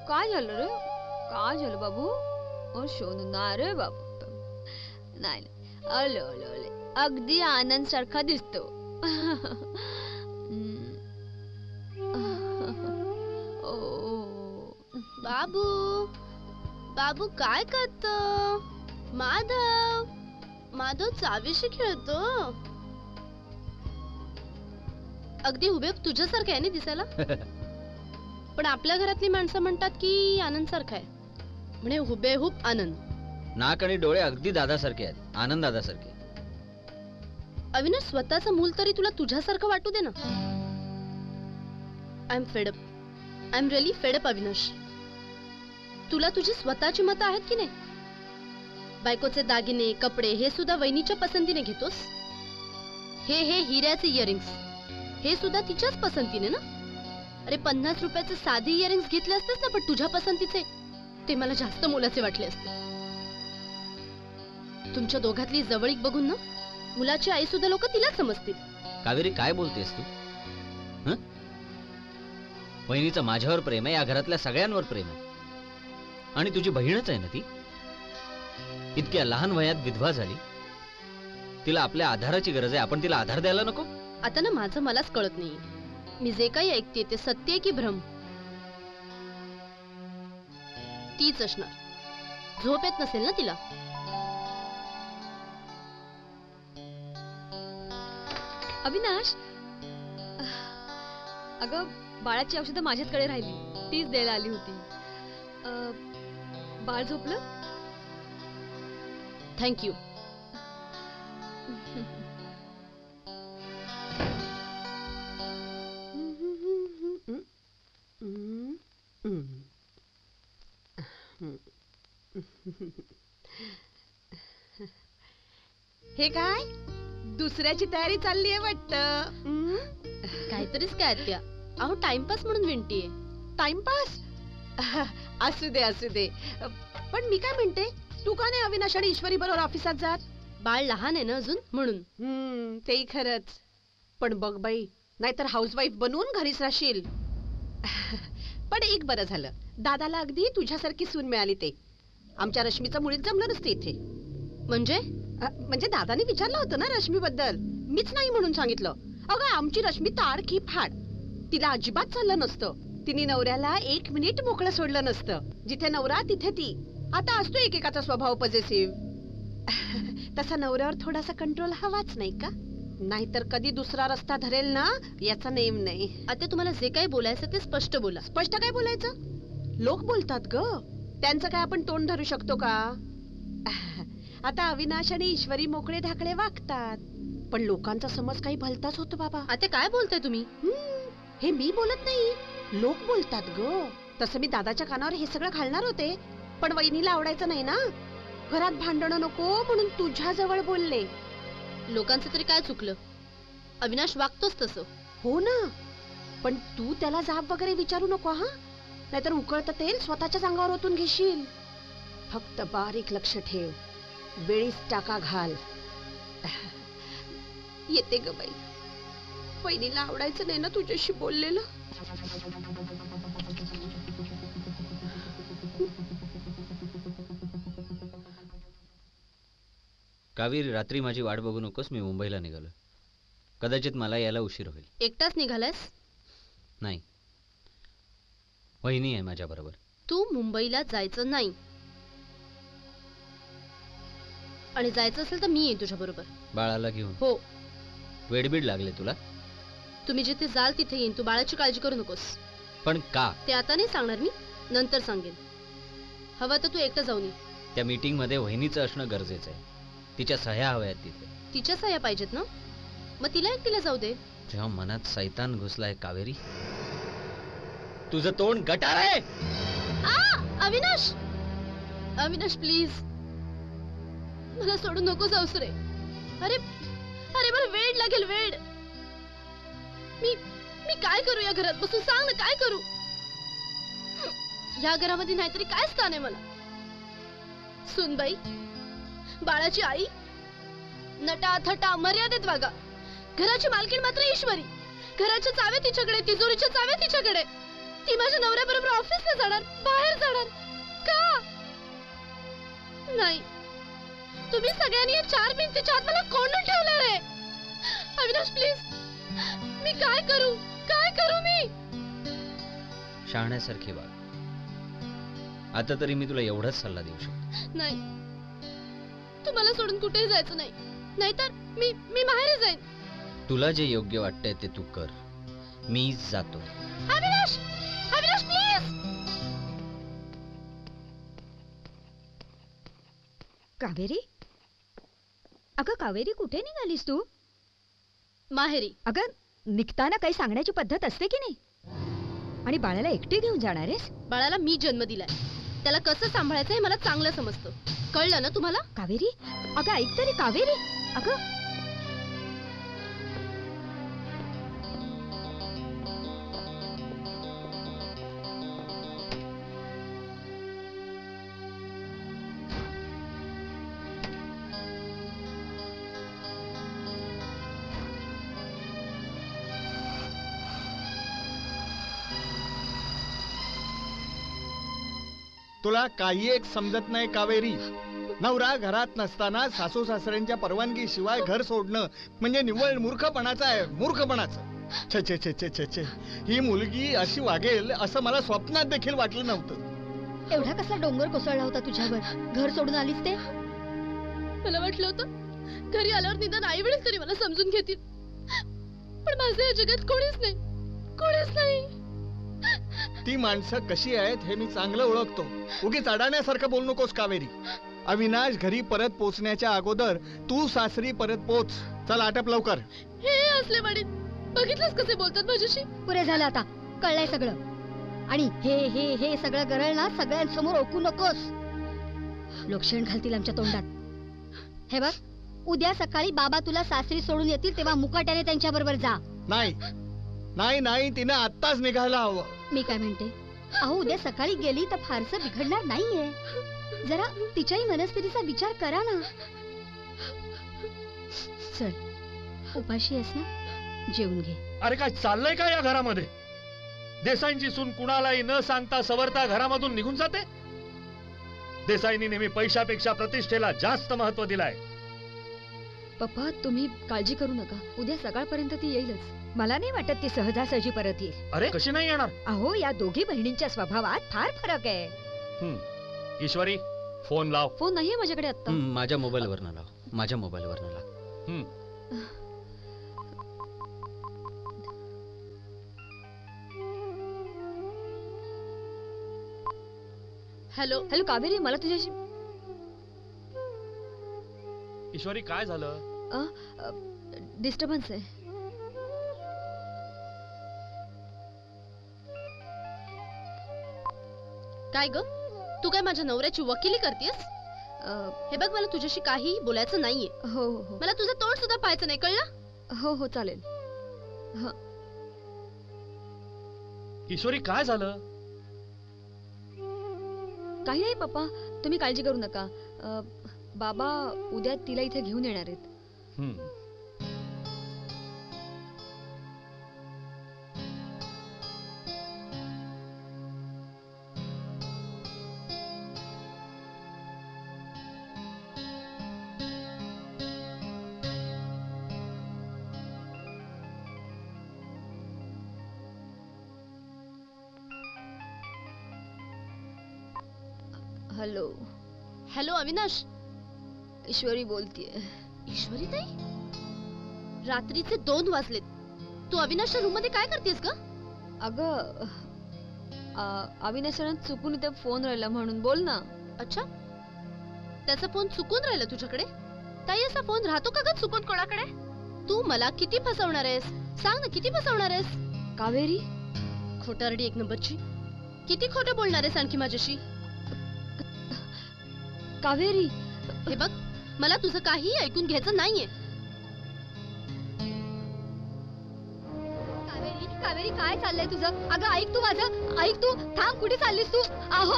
काय झालं रे? काय झालं बाबू? ओ शोधणार रे बाबू. नाही, ओले ओले ओले, अगदी आनंद सारखा दिसतो. बाबू काय करतो? माधव चावीशी खेळतो. अगदी हुबेहूब तुझ्यासारखं आहे ना दिसायला. पण आपल्या घरातली माणसं म्हणतात की आनंद सारखा आहे, म्हणे हुबेहूब आनंद. नाक आणि डोळे अगदी दादासारखे आहेत, आनंद दादासारखे. अविनाश, स्वतःचं मूल तरी तुला तुझ्यासारखं वाटू दे ना. I am really fed up Avinash. तुला तुझी स्वतःची मतं आहेत की नाही? बायकोचे दागिने कपडे हे सुद्धा वहिनीच्या पसंतीने घेतोस? हे हिऱ्याचे इयरिंग्स हे सुद्धा तिच्याच पसंतीने ना? अरे 50 रुपयाचे साधे इयरिंग्स घेतले असतेस ना, पण तुझ्या पसंतीचे ते मला जास्त मोलाचे वाटले असते. तुमच्या दोघातली जवळीक बघून ना मुलाची आई सुद्धा लोक तिला समजतील. कावेरी काय बोलतेस तू? वहिनीचं माझ्यावर प्रेम आहे, या घरातल्या सगळ्यांवर प्रेम आहे. आणि तुझी बहीणच आहे ना ती. इतक्या लहान वयात विधवा झाली, तिला आपल्या आधाराची गरज आहे. आपण तिला आधार द्यायला नको? आता ना माझं मलाच कळत नाही, मी जे काही ऐकते ते सत्य आहे की भ्रम. तीच असणार. झोप येत नसेल ना तिला? अविनाश, अगं बाळाची औषधं माझ्याचकडे राहिली, तीच द्यायला आली होती. बाळ झोपलं? थँक्यू. हे काय दुसऱ्याची तयारी चालली आहे वाटतं. काहीतरीच काय त्या. अहो टाइमपास म्हणून विंटीये. टाइमपास? असू दे असू दे. पण मी काय म्हणते, तू का नाही अविनाश आणि ईश्वरी बरोबर ऑफिसात जात? बाळ लहान आहे ना अजून म्हणून. तेही खरंच. पण बघ बाई, नाहीतर हाऊसवाईफ बनवून घरीच राहशील. पण एक बरं झालं, दादाला अगदी तुझ्यासारखी सून मिळाली. ते आमच्या रश्मीचं मुळीच जमलं नसते इथे. म्हणजे दादाने विचारलं होतं ना रश्मी बद्दल, मीच नाही म्हणून सांगितलं. अगं आमची रश्मी ताडकी फाड. तिला अजिबात चाललं नसतं. तिने नवऱ्याला 1 मिनिट मोकळं सोडलं नसतं. जिथे नवरा तिथे ती. आता असतो एकेकाचा स्वभाव पॉझिटिव्ह. तसा नवऱ्यावर थोडासा कंट्रोल हवाच नाही का? नाहीतर कधी दुसरा रस्ता धरेल ना याचा नेम नाही. आता तुम्हाला जे काही बोलायचं ते स्पष्ट बोला. स्पष्ट काय बोलायचं? लोक बोलतात ग, त्यांचं काय आपण तोंड धरू शकतो का? आता अविनाश आणि ईश्वरी मोकळे ढाकळे वागतात, पण लोकांचा समज काही भलताच होतो बाबा. आता काय बोलताय तुम्ही? हे मी बोलत नाही, लोक बोलतात ग. तसं मी दादाच्या कानावर हे सगळं घालणार होते, पण वहिनीला आवडायचं नाही ना. घरात भांडणं नको म्हणून तुझ्या जवळ बोलले. लोकांचं तरी काय चुकलं? अविनाश वागतोच तसं. हो ना, पण तू त्याला जाब वगैरे विचारू नको हा, नाहीतर उकळतं तेल स्वतःच्या अंगावर ओतून घेशील. फक्त बारीक लक्ष ठेव, वेळीच टाका घाल. येते ग बाई, वहिनीला आवडायचं नाही ना तुझ्याशी बोललेलं. कावेरी, रात्री माझी वाट बघू नकोस. मी मुंबईला निघालो. कदाचित मला यायला उशीर होईल. एकटाच निघालास? नाही, वहिनी आहे माझ्या बरोबर. तू मुंबईला जायचं नाही, आणि जायचं असेल तर मी येईन तुझ्या बरोबर. बाळाला घेऊन? हो. वेडबीड लागले तुला? तुम्ही जिथे जाल तिथे येईन. तू बाळाची काळजी करू नकोस. पण का? ते आता नाही सांगणार मी, नंतर सांगेन. हवं तर तू एकटं जाऊन ये. त्या मीटिंग मध्ये वहिनीचं असणं गरजेचं आहे. तिच्या सह्या हव्यात तिथे. तिच्या सह्या पाहिजेत ना, मग तिला एकटीला जाऊ दे. तेव्हा मनात सैतान घुसलाय कावेरी. तुझं तोंड गटार आहे. अविनाश, अविनाश प्लीज मला सोडून नको जाऊस रे. अरे अरे मला वेळ लागेल, वेळ. मी काय करू या घरात बसून? सांग ना, काय करू? या घरामध्ये नाहीतरी काय स्थान आहे मला? सुनबाई, बाळाची आई, नटा थटा मर्यादेत वागा. घराची मालकीण मात्र ईश्वरी. घराच्या चाव्या तिच्याकडे, तिजोरीच्या चाव्या तिच्याकडे. ती माझ्या नवऱ्याबरोबर ऑफिसला जाणार, बाहेर जाणार. का नाही? तुम्ही सगळ्यांनी या 4 भिंतीच्या आत मला कोंडून ठेवलं रे. अविनाश प्लीज, मी काय करू? काय करू मी? शहाण्यासारखी वाग. आता तरी मी तुला एवढाच सल्ला देऊ शकतो. नाही, तुम्हाला सोडून कुठेही जायचं नाही, नाहीतर मी माहेर जाईन. तुला जे योग्य वाटतंय ते तू कर. मी जातो. अविनाश, अविनाश प्लीज. कावेरी, अगं कावेरी, कुठे निघालीस तू? माहेरी. अगं निघताना काही सांगण्याची पद्धत असते की नाही? आणि बाळाला एकटी घेऊन जाणार आहेस? बाळाला मी जन्म दिलाय. त्याला कसं सांभाळायचं हे मला चांगलं समजतं. कळलं ना तुम्हाला? कावेरी, अगं ऐक तरी कावेरी, अगं तुला काही एक समजत नाही कावेरी. नवरा घरात नसताना सासू सासऱ्यांच्या परवानगी शिवाय घर सोडणं म्हणजे निव्वळ मूर्खपणाचं आहे, मूर्खपणाचं. छे छे छे छे छे छे, ही मुलगी अशी वागेल असं मला स्वप्नात देखील वाटलं नव्हतं. एवढा कसला डोंगर कोसळला होता तुझ्यावर? घर सोडून आलीस ते? मला वाटलं होतं घरी आल्यावर निदान आई वडील तरी मला समजून घेतील, पण माझं या जगात कोणीच नाही, कोणीच नाही. ती माणसं कशी आहेत हे मी चांगलं ओळखतो. उगीच अडाण्यासारखं बोलू नकोस कावेरी. अविनाश घरी परत पोचण्याच्या अगोदर तू सासरी परत पोच. चल आटप लवकर. हे असले वडील बघितलंस कसे बोलतात माझ्याशी? पुरे झालं आता, कळलंय सगळं. आणि हे हे हे सगळं गरळ ना सगळ्यांसमोर ओकू नकोस. लोकशेण घालतील आमच्या तोंडात. हे बघ, उद्या सकाळी बाबा तुला सासरी सोडून येतील तेव्हा मुकाट्याने त्यांच्या बरोबर जा. नाही नाही नाही, तिनं आत्ताच निघायला हवं. मी काय म्हणते, अहो उद्या सकाळी गेली तर फारसं बिघडणार नाहीये. जरा तिच्याही मनस्थितीचा विचार करा ना. चल, उपाशी आहेस ना, जेवून घे. अरे काय चाललंय का या घरामध्ये? देसाईंची सून कुणालाही न सांगता सवरता घरामधून निघून जाते. देसाईंनी नेहमी पैशापेक्षा प्रतिष्ठेला जास्त महत्व दिलाय. पप्पा तुम्ही काळजी करू नका, उद्या सकाळपर्यंत ती येईलच. मला नाही वाटत ती सहजासहजी परत येईल. अरे कशी नाही येणार? अहो या दोघी बहिणींच्या स्वभावात फार फरक आहे. ईश्वरी फोन लाव. फोन नाहीये माझ्याकडे आता. माझ्या मोबाईलवरनं लाव, माझ्या मोबाईलवरनं लाव. हॅलो हॅलो कावेरी, मला तुझ्याशी. ईश्वरी काय झालं? डिस्टर्बन्स आहे. काय ग, तू काय माझ्या नवऱ्याची वकिली करतेस? हे बघ, मला तुझ्याशी काही बोलायचं नाहीये. हो हो, मला तुझं तोंड सुद्धा पाहायचं नाही, कळलं? हो हो चालेल. ईश्वरी काय झालं? काही नाही पप्पा, तुम्ही काळजी करू नका. बाबा उद्या तिला इथे घेऊन येणार आहेत. हॅलो हॅलो अविनाश, ईश्वरी बोलतीये. ईश्वरी ताई, रात्रीचे 2 वाजलेत. तू अविनाशच्या रूम मध्ये काय करतेस ग? अगं अविनाशानं चुकून इथे फोन राहिला म्हणून. बोल ना. अच्छा, त्याचा फोन चुकून राहिला तुझ्याकडे? ताई असा फोन राहतो का ग चुकून कोणाकडे? तू मला किती फसवणार आहेस? सांग ना, किती फसवणार आहेस? कावेरी खोटारडी एक नंबरची. किती खोटं बोलणार आहेस आणखी माझ्याशी? कावेरी हे बघ, मला तुझं काही ऐकून घ्यायचं नाहीये. कावेरी कावेरी काय चाललंय तुझं? अगं ऐक तू माझं, ऐक तू. थांब, कुठे चाललीस तू? अहो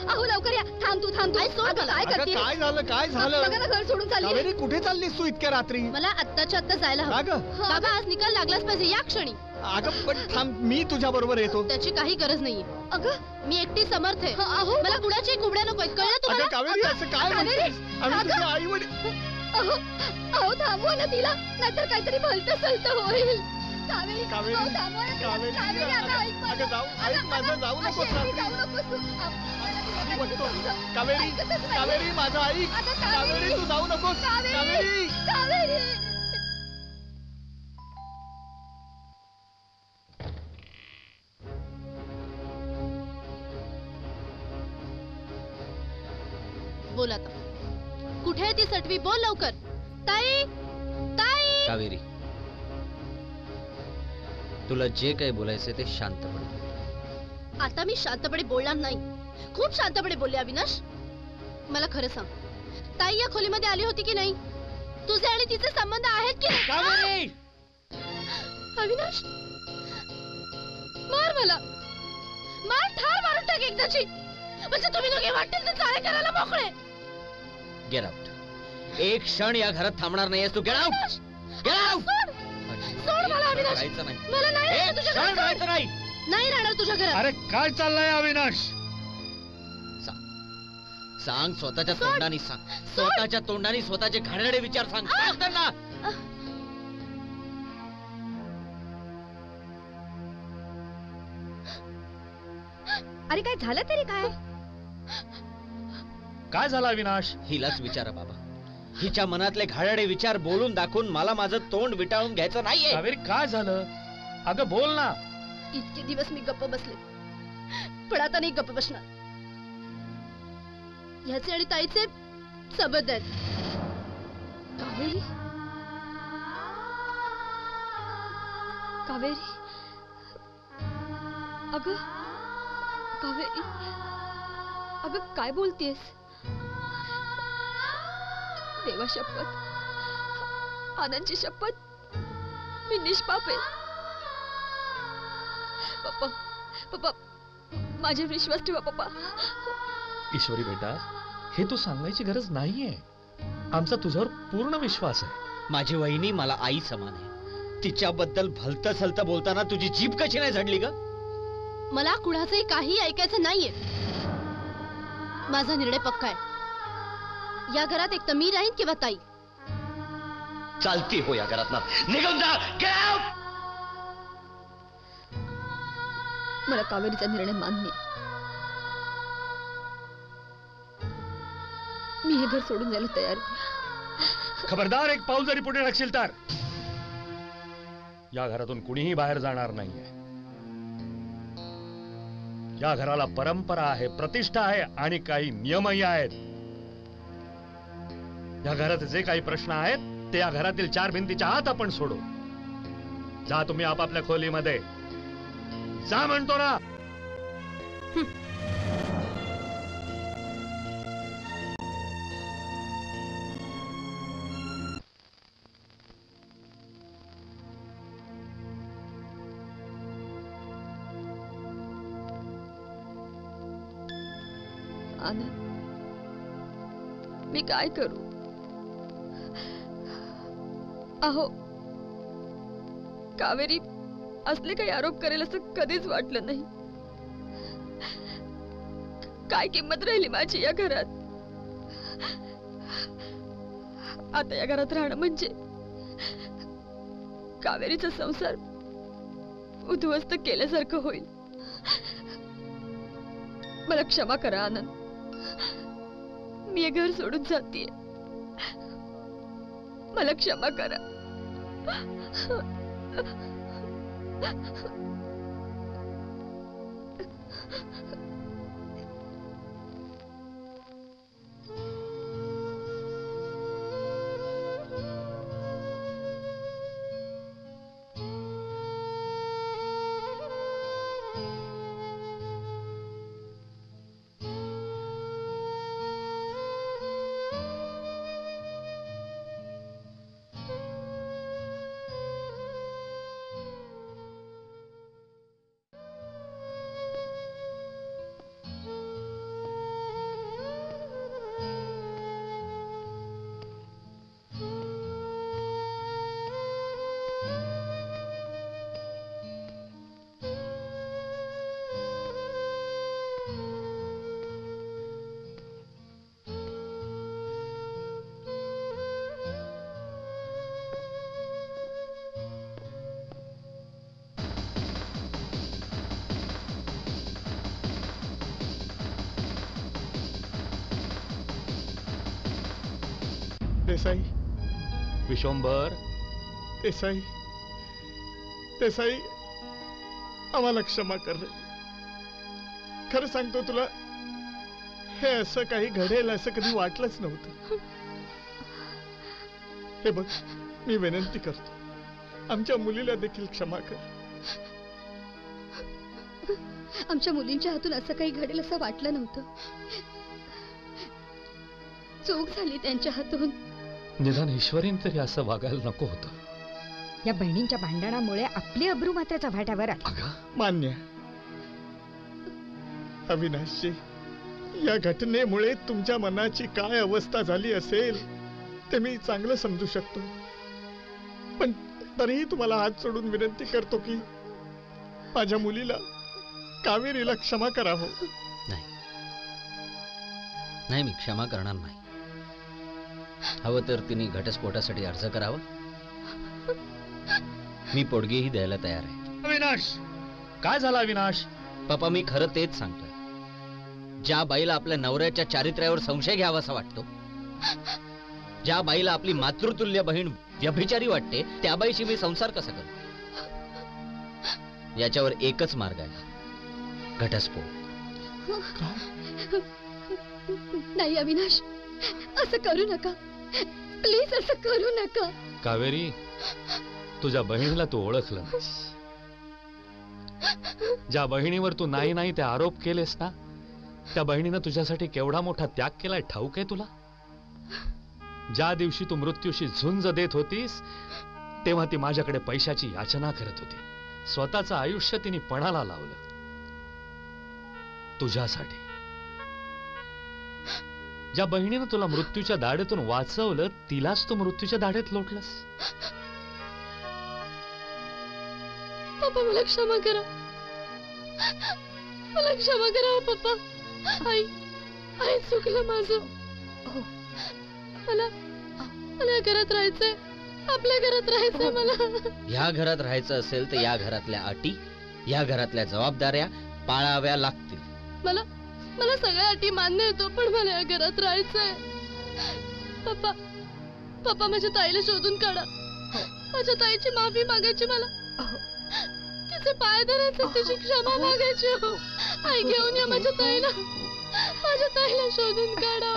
अहो लवकर या. थांब तू, थांब तू. काय करते? काय झालं? काय झालं? बघा ना, घर सोडून चालली. कावेरी कुठे चाललीस तू इतक्या रात्री? मला आत्ताच्या आत्ता जायला हवं. बाबा आज निकाल लागलाच पाहिजे या क्षणी. अगं पण थांब, मी तुझ्या बरोबर येतो. त्याची काही गरज नाहीये. अगं मी एकटी समर्थ आहे. अहो मला कुणाची कुबड्या नकोय, कळलं तुम्हाला? कावेरी असं काय म्हणतेस? आम्ही तुझे आई वडील. अहो अहो थांबवा ना तिला, नाहीतर काहीतरी भलतं सलतं होईल. कावेरी कावेरी, अहो, थांबवा ना तिला. कावेरी, कावेरी, अगं ऐक माझं. अगं ऐक माझं, जाऊ नकोस अशी रात्री. जाऊ नकोस तू. मी म्हणतो, कावेरी कावेरी माझं ऐक. कावेरी तू जाऊ नकोस. कावेरी कावेरी. बोल आता, कुठे आहे ती सटवी? बोल लवकर. ताई ताई. कावेरी, तुला जे काही बोलायचं ते शांतपणे. आता मी शांतपणे बोलणार नाही. खूप शांतपणे बोलले अविनाश. मला खरं सांग, ताई या खोलीमध्ये आली होती की नाही? तुझे आणि तिचे संबंध आहेत की नाही? अविनाश, मार मला, मार, ठार मारून टाक एकदाची. म्हणजे तुम्ही दोघे वाटेल ते चाळे करायला मोकळे. Get out. एक क्षण या घरात थांबणार नाहीयेस तू. Get out. Get out. सोड मला अविनाश. राहायचं नाही. मला नाही एक क्षण राहायचं नाही. नाही राहणार तुझ्या घरात. अरे काय चाललंय अविनाश? सांग, स्वतःच्या तोंडाने सांग. स्वतःच्या तोंडाने स्वतःचे घाणेरडे विचार सांग. सांग त्यांना. अरे काय झालं तरी काय? काय झालं अविनाश? हिलाच विचारा बाबा. हिच्या मनातले घाणेरडे विचार बोलून दाखवून मला माझं तोंड विटाळून घ्यायचं नाहीये. कावेरी काय झालं? अगं बोल ना. इतके दिवस मी गप्प बसले, पण आता नाही गप्प बसणार. ह्याचे आणि ताईचे सबंध आहेत. कावेरी, कावेरी, अगं कावेरी, अगं काय बोलतेस? देवा शपथ, आनंदची शपथ, मी निष्पाप आहे. पप्पा, पप्पा, माझे विश्वास ठेवा पप्पा. ईश्वरी बेटा, हे तू सांगायची गरज नाहीये. आमचा तुझ्यावर पूर्ण विश्वास आहे. माझी वहिनी मला आई समान आहे. तिच्याबद्दल भलतं सलतं बोलताना तुझी जीभ कशी नाही झडली ग? मला कुणाचंही काही ऐकायचं नाहीये. माझा निर्णय पक्का आहे. या घरात एक तर मी राहीन किंवा ताई. चालती हो या घरात ना. निघून जा. Get out! मला कावेरीचा निर्णय मान्य. मी हे घर सोडून जायला तयार. खबरदार, एक पाऊल जरी पुढे टाकशील तर या घरातून कुणीही बाहेर जाणार नाहीये. या घराला परंपरा आहे, प्रतिष्ठा आहे आणि काही नियमही आहेत. या घरात जे काही प्रश्न आहेत ते या घरातील चार भिंतीच्या आत आपण सोडू. जा तुम्ही आपापल्या खोलीमध्ये. जा म्हणतो ना. आनंद, मी काय करू? अहो, कावेरी असले काही आरोप करेल असं कधीच वाटलं नाही. काय किंमत राहिली माझी या घरात? आता या घरात राहणं म्हणजे कावेरीचा संसार उद्ध्वस्त केल्यासारखं होईल. मला क्षमा करा आनंद. मी हे घर सोडून जातीये. मला क्षमा करा. देसाई, विश्वंभर, देसाई, देसाई, आम्हाला क्षमा कर रे. खरं सांगतो तुला, हे असं काही घडेल असं कधी वाटलंच नव्हतं. हे बघ, मी विनंती करतो, आमच्या मुलीला देखील क्षमा कर. आमच्या मुलींच्या हातून असं काही घडेल असं वाटलं नव्हतं. चूक झाली त्यांच्या हातून. निदान ईश्वरीन तरी असं वागायला नको होतं. या बहिणींच्या भांडणामुळे आपली अब्रू मात्र चव्हाट्यावर आली. मान्य. अविनाशजी, या घटनेमुळे तुमच्या मनाची काय अवस्था झाली असेल ते मी चांगलं समजू शकतो. पण तरीही तुम्हाला हात जोडून विनंती करतो की माझ्या मुलीला, कावेरीला क्षमा करावं. नाही, मी क्षमा करणार नाही. हवं तर तिने घटस्फोटासाठी अर्ज करावा. मी पोटगीही द्यायला तयार आहे. अविनाश, काय झालं अविनाश? पप्पा, मी खरं तेच सांगतोय. ज्या बाईला आपल्या नवऱ्याच्या चारित्र्यावर संशय घ्यावासा वाटतो, ज्या बाईला आपली मातृतुल्य बहीण व्यभिचारी वाटते, त्या बाईशी मी संसार कसा करू? याच्यावर एकच मार्ग आहे, घटस्फोट. नाही अविनाश, असं करू नका. प्लीज असं करू नका. कावेरी, तुझ्या बहिणीला तू ओळखलं. ज्या बहिणीवर तू नाही नाही ते आरोप केलेस ना, त्या बहिणीनं तुझ्यासाठी केवढा मोठा त्याग केलाय ठाऊक आहे तुला? ज्या दिवशी तू मृत्यूशी झुंज देत होतीस तेव्हा ती माझ्याकडे पैशाची याचना करत होती. स्वतःचं आयुष्य तिने पणाला लावलं तुझ्यासाठी. ज्या बहिणीनं तुला मृत्यूच्या दाढेतून वाचवलं तिलाच तू मृत्यूच्या दाढेत लोटलंस. पप्पा, मला क्षमा करा. मला क्षमा करा पप्पा. आई चुकलं माझं. मला या घरात राहायचंय. आपल्या घरात राहायचंय मला. या घरात राहायचं असेल तर या घरातल्या अटी, या घरातल्या जबाबदाऱ्या पाळाव्या लागतील. मला सगळ्या अटी मान्य येतो, पण मला या घरात राहायचंय. पप्पा, माझ्या ताईला शोधून काढा. माझ्या ताईची माफी मागायची मला. तिचे पाय धरायचे, तिची क्षमा मागायची. आई, घेऊन या माझ्या ताईला. माझ्या ताईला शोधून काढा.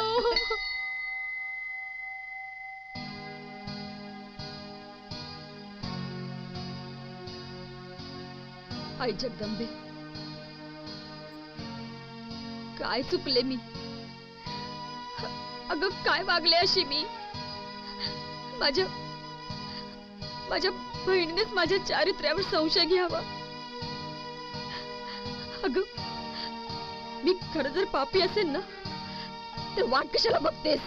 आई जगदंबे, काय चुकले मी? अगं, काय वागले अशी मी? माझ्या बहिणीनेच माझ्या चारित्र्यावर संशय घ्यावा. अगं, मी खरं जर पापी असेल ना, तर वाट कशाला बघतेस?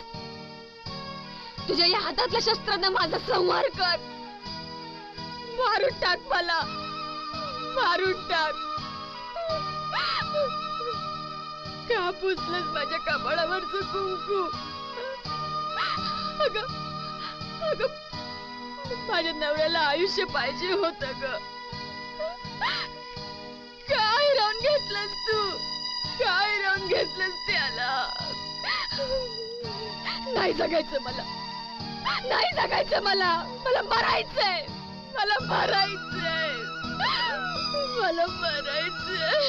तुझ्या या हातातल्या शस्त्रांना माझा संहार कर. मारून टाक मला, मारून टाक. का पुसलंस माझ्या कपाळावरचं कुंकू? अगं, माझ्या नवऱ्याला आयुष्य पाहिजे होतं ग. काय राहून घेतलंस तू? काय राहून घेतलंस त्याला? नाही जगायचं मला, नाही जगायचं मला. मला मरायचंय, मला मरायचंय, मला मरायचंय,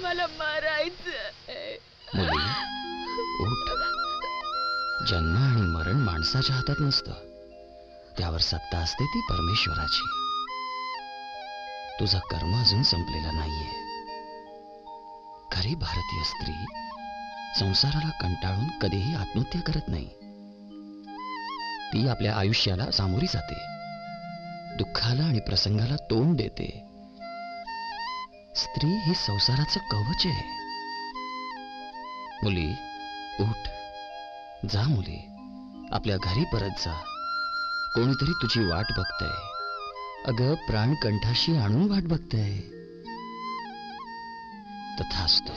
मला मरायचंय. उठ. जन्म आणि मरण माणसाच्या हातात नसतं, त्यावर सत्ता असते ती परमेश्वराची. तुझा कर्म अजून संपलेला नाहीये. खरी भारतीय स्त्री संसाराला कंटाळून कधीही आत्महत्या करत नाही. ती आपल्या आयुष्याला सामोरी जाते, दुःखाला आणि प्रसंगाला तोंड देते. स्त्री ही संसाराचं कवच आहे. मुली, उठ. जा मुली, आपल्या घरी परत जा. कोणीतरी तुझी वाट बघतंय. अगं, प्राण कंठाशी आणून वाट बघतंय. तथास्तु.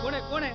कोण आहे, कोण आहे?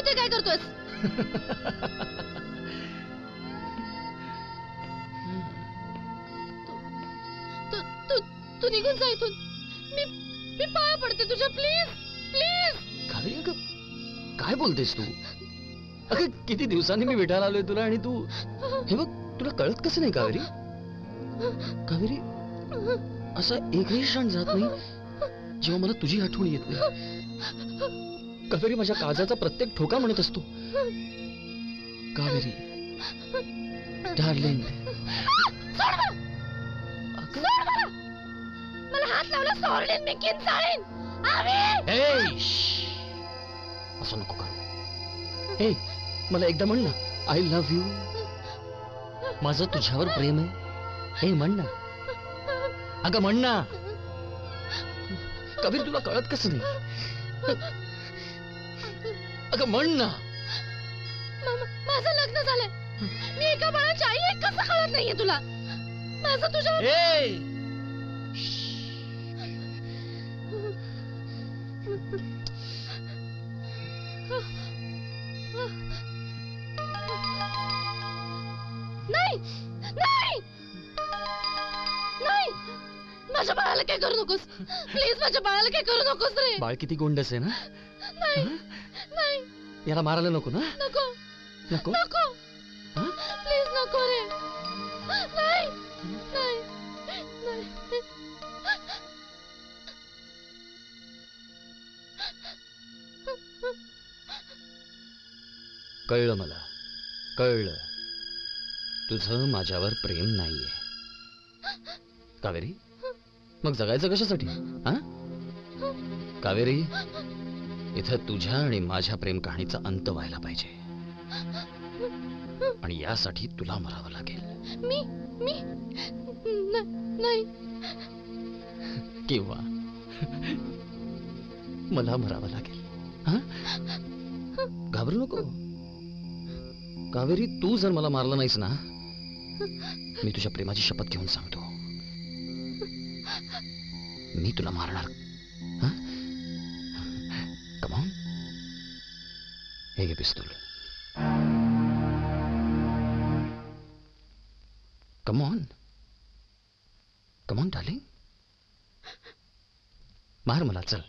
इथे काय करतोयस? तू निघून जा इथून. मी पाया पडते तुझ्या, प्लीज प्लीज. कावेरी, अगं काय बोलतेस तू? अगं किती दिवसांनी मी भेटायला आलोय तुला आणि तू हे बघ, तुला कळत कसं नाही कावेरी? कावेरी, असा एकही क्षण जात नाही जेव्हा मला तुझी आठवण येत नाही. कावेरी, माझ्या काळजाचा प्रत्येक ठोका म्हणत असतो कावेरी, डार्लिंग. मला हात लावला सोडलेन मी, किन चाळीन. असं नको करू. हे मला एकदा म्हण ना, आय लव्ह यू. माझं तुझ्यावर प्रेम आहे हे म्हण ना. अगं म्हण ना. कबीर, तुला कळत कसं नाही? अगं म्हण ना. माझं लग्न झालंय, मी एका बाळाची आई आहे, कसं कळत नाहीये तुला? माझं तुझ्या नाही नाही नाही, माझ्या बाळाला काय करू नकोस प्लीज. माझ्या बाळाला काय करू नकोस रे. बाळ किती गोंडस आहे ना. नाही नाही, याला मारायला नको ना. नको नको नको, प्लीज नको रे. नाही नाही नाही. कळलं मला, कळलं. तुझं माझ्यावर प्रेम नाहीये कावेरी. मग जगायचं कशासाठी? हा कावेरी, इथं तुझ्या आणि माझ्या प्रेम कहाणीचा अंत व्हायला पाहिजे आणि यासाठी तुला मरावं लागेल. मी मी नाही, किंवा मला मरावं लागेल. हा, घाबरू नको कावेरी. तू जर मला मारलं नाहीस ना, मी तुझ्या प्रेमाची शपथ घेऊन सांगतो, मी तुला मारणार. कम ऑन, हे घे पिस्तूल. Come on, come on darling, मार मला. चल.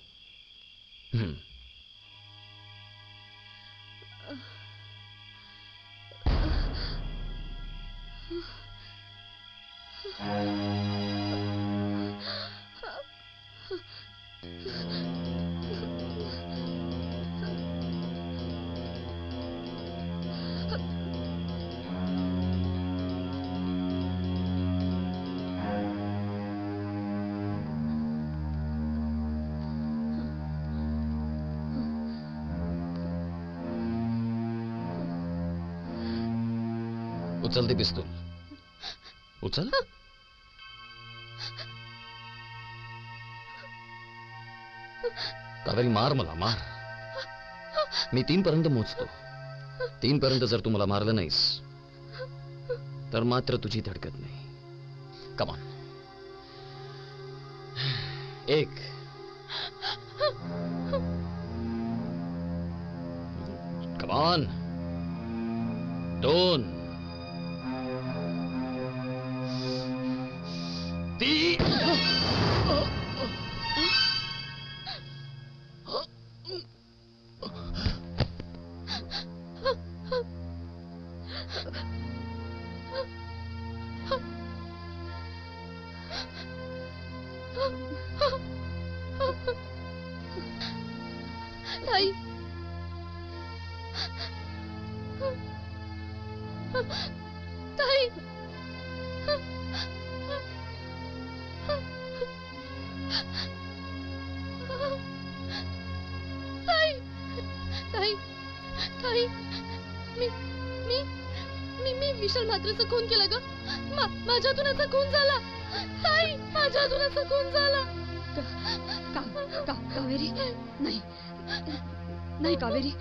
उचल ते पिस्तूल, उचल. कावेरी, मार मला, मार. मी 3 पर्यंत मोजतो. 3 पर्यंत जर तू मला मारलं नाहीस तर मात्र तुझी धडकत नाही. Come on. 1, come on. 2, 3. ताई, ताई, ताई, ताई, ताई, मी विशाल म्हात्रेचा खून केला ग. माझ्यातून असा खून झाला. ताई, माझ्यातून असा खून झाला. कावेरी, नाही नाही कावेरी.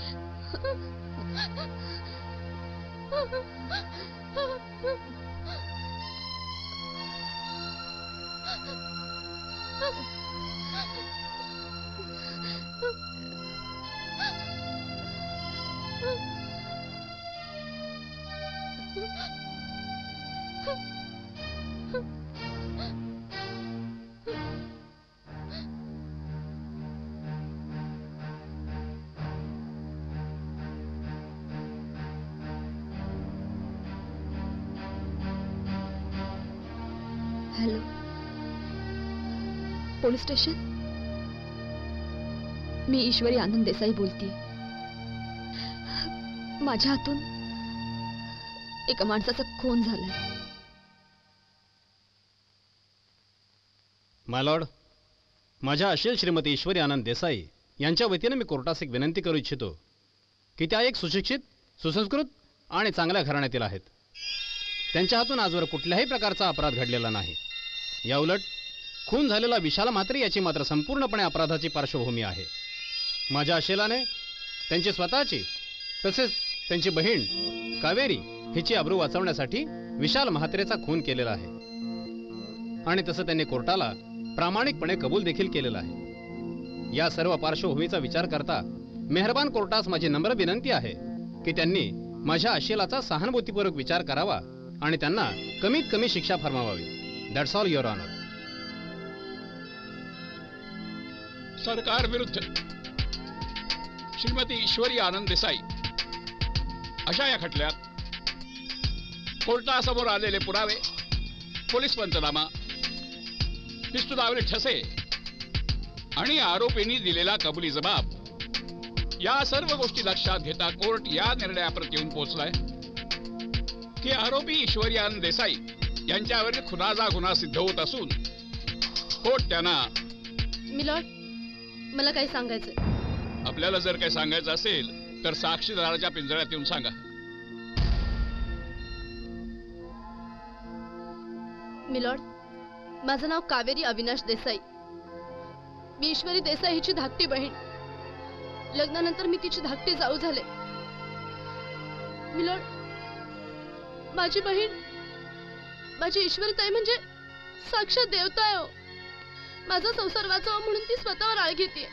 Police station? मी ईश्वरी आनंद देसाई बोलतीये. माझ्या हातून एका माणसाचा खून झालाय. माय लॉर्ड, माझ्या अशील श्रीमती ईश्वरी आनंद देसाई यांच्या वतीने मी कोर्टास एक विनंती करू इच्छितो की त्या एक सुशिक्षित, सुसंस्कृत आणि चांगल्या घराण्यातील आहेत. त्यांच्या हातून आजवर कुठल्याही प्रकारचा अपराध घडलेला नाही. याउलट खून झालेला विशाल म्हात्रे याची मात्र संपूर्णपणे अपराधाची पार्श्वभूमी आहे. माझ्या आशेलाने त्यांची स्वतःची तसेच त्यांची बहीण कावेरी हिची अब्रू वाचवण्यासाठी विशाल म्हात्रेचा खून केलेला आहे आणि तसं त्यांनी कोर्टाला प्रामाणिकपणे कबूल देखील केलेला आहे. या सर्व पार्श्वभूमीचा विचार करता मेहरबान कोर्टास माझी नम्र विनंती आहे की त्यांनी माझ्या आशेलाचा सहानुभूतीपूर्वक विचार करावा आणि त्यांना कमीत कमी शिक्षा फरमावावी. That's all your honour. सरकार विरुद्ध श्रीमती ईश्वरी आनंद देसाई अशा या खटल्यात कोर्टासमोर आलेले पुरावे, पोलीस पंचनामा, पिस्तुलावरील ठसे आणि आरोपींनी दिलेला कबुली जबाब या सर्व गोष्टी लक्षात घेता कोर्ट या निर्णयाप्रती येऊन पोहोचलाय की आरोपी ईश्वरी आनंद देसाई यांच्यावरील खुनाचा गुन्हा सिद्ध होत असून कोर्ट त्यांना. मिलॉर्ड, मला काही सांगायचंय. आपल्याला जर काही सांगायचं असेल तर साक्षीदाराच्या पिंजऱ्यात येऊन सांगा. मिलॉर्ड, माझं नाव कावेरी अविनाश देसाई. मी ईश्वरी देसाई हिची धाकटी बहीण. लग्नानंतर मी तिची धाकटी जाऊ झाले. मिलॉर्ड, माझी बहीण, माझी ईश्वरीताई म्हणजे साक्षात देवता आहे. माझा संसार वाचावा म्हणून ती स्वतःवर आळ घेते.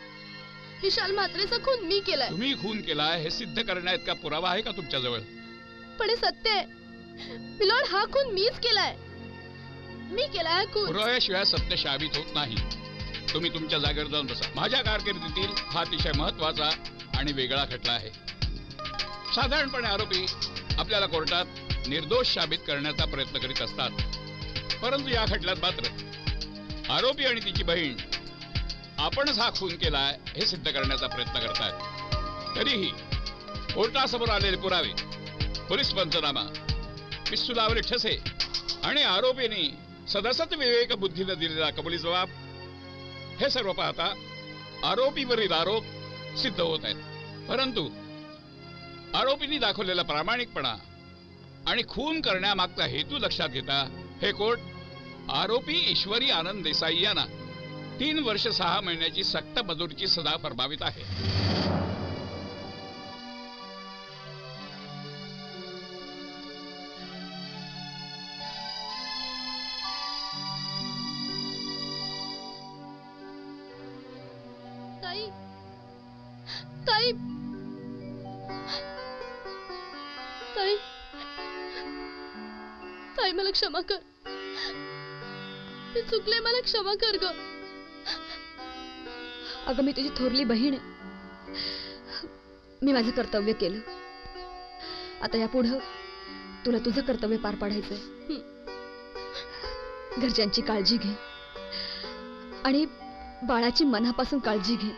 विशाल म्हात्रेचा खून मी केलाय. तुम्ही खून केलाय हे सिद्ध करण्याइतका पुरावा आहे का तुमच्याजवळ? पण हे सत्य आहे मिलॉर्ड. हा खून मीच केलाय. मी केलाय खून. पुराव्याशिवाय सत्य साबित होत नाही. तुम्ही तुमच्या जागेवर जाऊन बसा. माझ्या कारकिर्दीतील हा अतिशय महत्वाचा आणि वेगळा खटला आहे. साधारणपणे आरोपी आपल्याला कोर्टात निर्दोष साबित करण्याचा प्रयत्न करीत असतात, परंतु या खटल्यात मात्र आरोपी आणि तिची बहीण आपणच हा खून केलाय हे सिद्ध करण्याचा प्रयत्न करतात. तरीही कोर्टासमोर आलेले पुरावे, पोलीस पंचनामा, पिस्तुलावरील ठसे आणि आरोपींनी सदसत विवेक बुद्धीने दिलेला कबुली जबाब हे सर्व पाहता आरोपीवरील आरोप सिद्ध होत आहेत. परंतु आरोपींनी दाखवलेला प्रामाणिकपणा आणि खून करण्यामागचा हेतू लक्षात घेता हे कोर्ट आरोपी ईश्वरी आनंद देसाई यांना 3 वर्ष 6 महिन्याची सक्त मजुरीची सजा फरमावित आहे. ताई, ताई, ताई, ताई, मला क्षमा कर. मी चुकले, मला क्षमा कर ग. अगं, मी तुझी थोरली बहीण आहे. मी माझं कर्तव्य केलं. आता यापुढं तुला तुझं कर्तव्य पार पाडायचंय. घरच्यांची काळजी घे आणि बाळाची मनापासून काळजी घे.